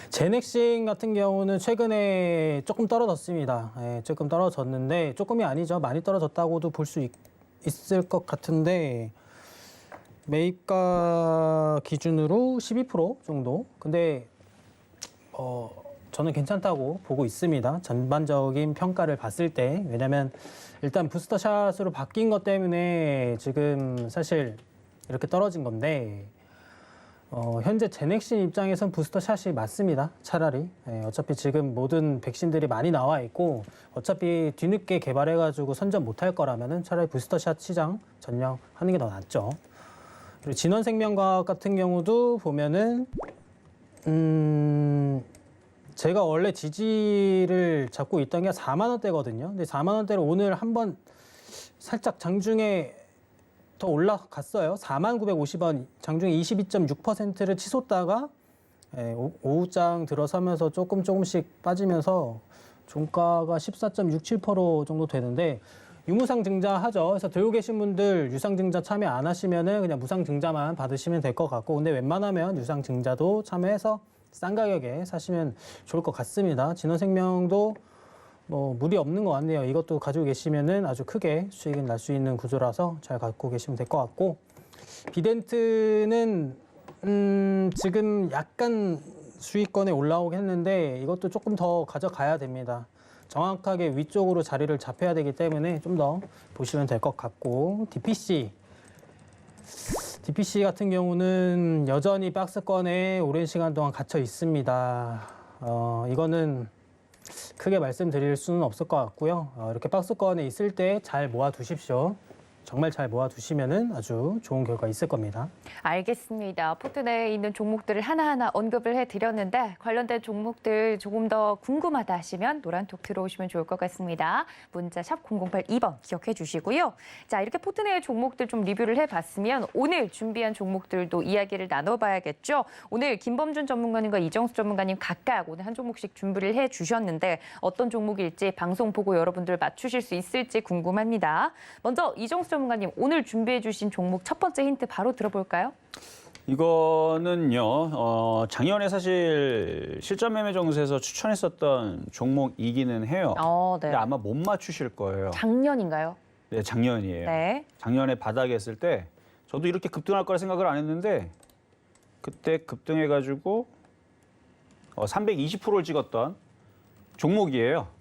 제넥신 같은 경우는 최근에 조금 떨어졌습니다. 조금 떨어졌는데 조금이 아니죠. 많이 떨어졌다고도 볼 수 있을 것 같은데 매입가 기준으로 12% 정도. 근데 저는 괜찮다고 보고 있습니다. 전반적인 평가를 봤을 때. 왜냐면 일단 부스터샷으로 바뀐 것 때문에 지금 사실 이렇게 떨어진 건데 현재 제넥신 입장에선 부스터샷이 맞습니다. 차라리. 어차피 지금 모든 백신들이 많이 나와 있고 어차피 뒤늦게 개발해가지고 선전 못할 거라면은 차라리 부스터샷 시장 전념하는 게 더 낫죠. 그리고 진원생명과학 같은 경우도 보면은 제가 원래 지지를 잡고 있던 게 4만 원대거든요. 근데 4만 원대를 오늘 한번 살짝 장중에 더 올라갔어요. 4950원, 장중에 22.6%를 치솟다가 오후장 들어서면서 조금씩 빠지면서 종가가 14.67% 정도 되는데 유무상증자 하죠. 그래서 들고 계신 분들 유상증자 참여 안 하시면은 그냥 무상증자만 받으시면 될 것 같고, 근데 웬만하면 유상증자도 참여해서 싼 가격에 사시면 좋을 것 같습니다. 진원생명도 뭐 무리 없는 것 같네요. 이것도 가지고 계시면은 아주 크게 수익이 날 수 있는 구조라서 잘 갖고 계시면 될 것 같고, 비덴트는 지금 약간 수익권에 올라오긴 했는데 이것도 조금 더 가져가야 됩니다. 정확하게 위쪽으로 자리를 잡혀야 되기 때문에 좀 더 보시면 될 것 같고, DPC 같은 경우는 여전히 박스권에 오랜 시간 동안 갇혀 있습니다. 이거는 크게 말씀드릴 수는 없을 것 같고요. 이렇게 박스권에 있을 때 잘 모아두십시오. 정말 잘 모아두시면은 아주 좋은 결과 있을 겁니다. 알겠습니다. 포트 내에 있는 종목들을 하나하나 언급을 해드렸는데 관련된 종목들 조금 더 궁금하다 하시면 노란톡 들어오시면 좋을 것 같습니다. 문자 샵 0082번 기억해 주시고요. 자, 이렇게 포트 내의 종목들 좀 리뷰를 해봤으면 오늘 준비한 종목들도 이야기를 나눠봐야겠죠. 오늘 김범준 전문가님과 이정수 전문가님 각각 오늘 한 종목씩 준비를 해주셨는데 어떤 종목일지 방송 보고 여러분들 맞추실 수 있을지 궁금합니다. 먼저 이정수 전문가님, 오늘 준비해 주신 종목 첫 번째 힌트 바로 들어볼까요? 이거는요, 작년에 사실 실전 매매 정수에서 추천했었던 종목이기는 해요. 네. 근데 아마 못 맞추실 거예요. 작년인가요? 네, 작년이에요. 네. 작년에 바닥에 했을 때 저도 이렇게 급등할 거라 생각을 안 했는데 그때 급등해가지고 320%를 찍었던 종목이에요.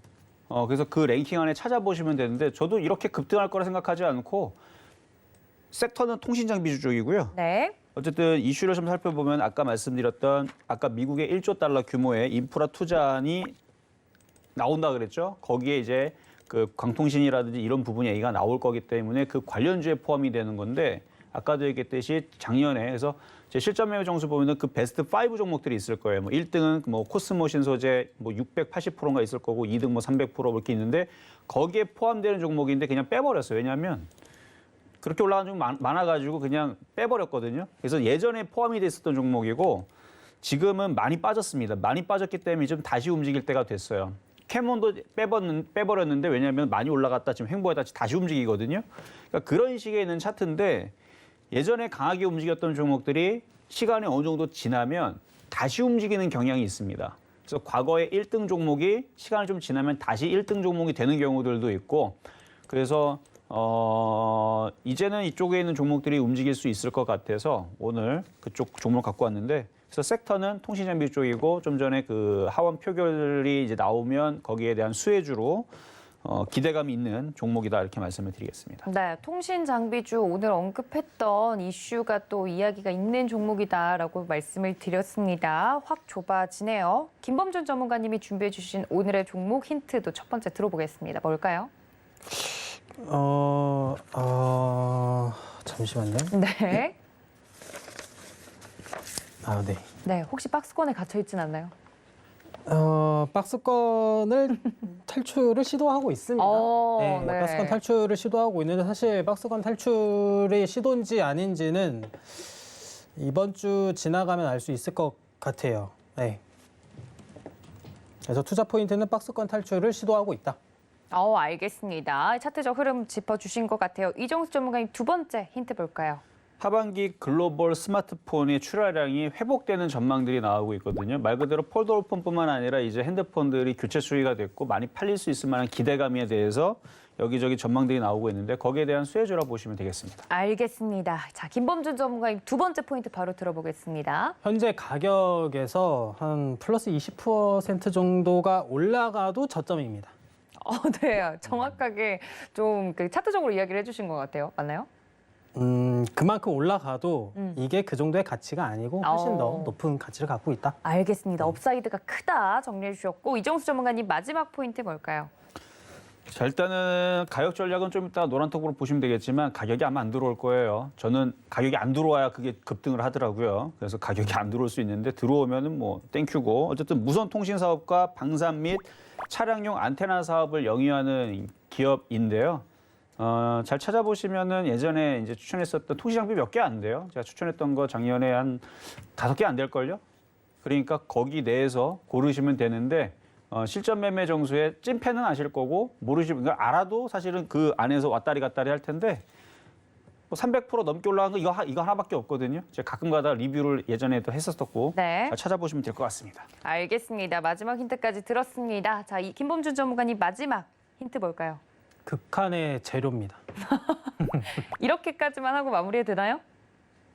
그래서 그 랭킹 안에 찾아보시면 되는데 저도 이렇게 급등할 거라 생각하지 않고 섹터는 통신장비 쪽이고요. 네. 어쨌든 이슈를 좀 살펴보면 아까 말씀드렸던 아까 미국의 1조 달러 규모의 인프라 투자안이 나온다 그랬죠. 거기에 이제 그 광통신이라든지 이런 부분 얘기가 나올 거기 때문에 그 관련주에 포함이 되는 건데 아까도 얘기했듯이 작년에 그래서 제 실전 매매 정수 보면은 그 베스트 5 종목들이 있을 거예요. 뭐 1등은 뭐 코스모신 소재 뭐 680%인가 있을 거고 2등 뭐 300% 이렇게 있는데 거기에 포함되는 종목인데 그냥 빼버렸어요. 왜냐하면 그렇게 올라간 종목 많아가지고 그냥 빼버렸거든요. 그래서 예전에 포함이 돼 있었던 종목이고 지금은 많이 빠졌습니다. 많이 빠졌기 때문에 좀 다시 움직일 때가 됐어요. 캐몬도 빼버렸는데 왜냐하면 많이 올라갔다 지금 횡보했다 다시 움직이거든요. 그러니까 그런 식의 있는 차트인데 예전에 강하게 움직였던 종목들이 시간이 어느 정도 지나면 다시 움직이는 경향이 있습니다. 그래서 과거에 1등 종목이 시간이 좀 지나면 다시 1등 종목이 되는 경우들도 있고 그래서 이제는 이쪽에 있는 종목들이 움직일 수 있을 것 같아서 오늘 그쪽 종목 갖고 왔는데 그래서 섹터는 통신장비 쪽이고 좀 전에 그 하원 표결이 이제 나오면 거기에 대한 수혜주로 기대감이 있는 종목이다 이렇게 말씀을 드리겠습니다. 네, 통신 장비주 오늘 언급했던 이슈가 또 이야기가 있는 종목이다라고 말씀을 드렸습니다. 확 좁아지네요. 김범준 전문가님이 준비해 주신 오늘의 종목 힌트도 첫 번째 들어보겠습니다. 뭘까요? 잠시만요. 네. 네. 네, 혹시 박스권에 갇혀 있진 않나요? 박스권을 탈출을 시도하고 있습니다. 네, 네. 박스권 탈출을 시도하고 있는데 사실 박스권 탈출이 시도인지 아닌지는 이번 주 지나가면 알 수 있을 것 같아요. 네. 그래서 투자 포인트는 박스권 탈출을 시도하고 있다. 알겠습니다. 차트적 흐름 짚어주신 것 같아요. 이정수 전문가님 두 번째 힌트 볼까요? 하반기 글로벌 스마트폰의 출하량이 회복되는 전망들이 나오고 있거든요. 말 그대로 폴더폰뿐만 아니라 이제 핸드폰들이 교체 수위가 됐고 많이 팔릴 수 있을 만한 기대감에 대해서 여기저기 전망들이 나오고 있는데 거기에 대한 수혜주라 보시면 되겠습니다. 알겠습니다. 자, 김범준 전문가님 두 번째 포인트 바로 들어보겠습니다. 현재 가격에서 한 플러스 20% 정도가 올라가도 저점입니다. 네, 정확하게 좀 그 차트적으로 이야기를 해주신 것 같아요. 맞나요? 그만큼 올라가도 이게 그 정도의 가치가 아니고 훨씬 더 어. 높은 가치를 갖고 있다. 알겠습니다. 업사이드가 크다 정리해 주셨고 이정수 전문가님 마지막 포인트 뭘까요? 자, 일단은 가격 전략은 좀 이따 노란톡으로 보시면 되겠지만 가격이 아마 안 들어올 거예요. 저는 가격이 안 들어와야 그게 급등을 하더라고요. 그래서 가격이 안 들어올 수 있는데 들어오면은 뭐 땡큐고 어쨌든 무선 통신 사업과 방산 및 차량용 안테나 사업을 영위하는 기업인데요. 잘 찾아보시면은 예전에 이제 추천했었던 통신장비 몇 개 안 돼요. 제가 추천했던 거 작년에 한 5개 안 될걸요? 그러니까 거기 내에서 고르시면 되는데 실전 매매 정수에 찐팬은 아실 거고 모르시면 그러니까 알아도 사실은 그 안에서 왔다리 갔다리 할 텐데 뭐 300% 넘게 올라간 거 이거 하나밖에 없거든요. 제가 가끔가다 리뷰를 예전에도 했었었고 네. 잘 찾아보시면 될 것 같습니다. 알겠습니다. 마지막 힌트까지 들었습니다. 자, 이 김범준 전문가님 마지막 힌트 뭘까요? 극한의 재료입니다. 이렇게까지만 하고 마무리해도 되나요?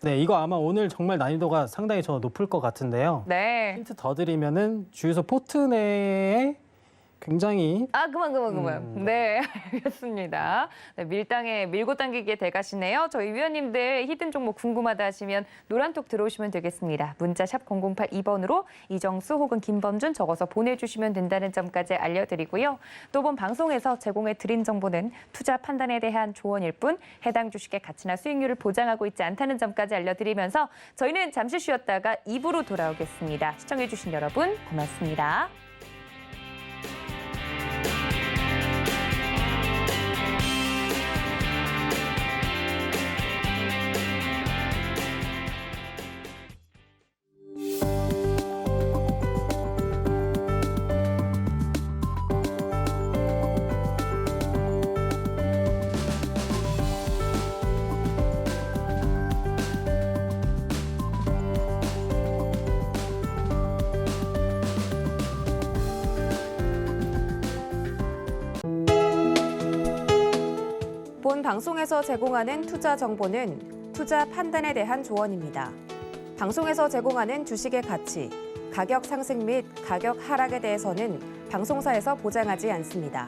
네, 이거 아마 오늘 정말 난이도가 상당히 저 높을 것 같은데요. 네. 힌트 더 드리면은 주유소 포트 내에 굉장히 그만. 네, 알겠습니다. 네, 밀당에 밀고 당기기에 대가시네요. 저희 위원님들 히든 종목 궁금하다 하시면 노란톡 들어오시면 되겠습니다. 문자 샵 0082번으로 이정수 혹은 김범준 적어서 보내주시면 된다는 점까지 알려드리고요. 또 본 방송에서 제공해드린 정보는 투자 판단에 대한 조언일 뿐 해당 주식의 가치나 수익률을 보장하고 있지 않다는 점까지 알려드리면서 저희는 잠시 쉬었다가 2부로 돌아오겠습니다. 시청해주신 여러분 고맙습니다. 본 방송에서 제공하는 투자 정보는 투자 판단에 대한 조언입니다. 방송에서 제공하는 주식의 가치, 가격 상승 및 가격 하락에 대해서는 방송사에서 보장하지 않습니다.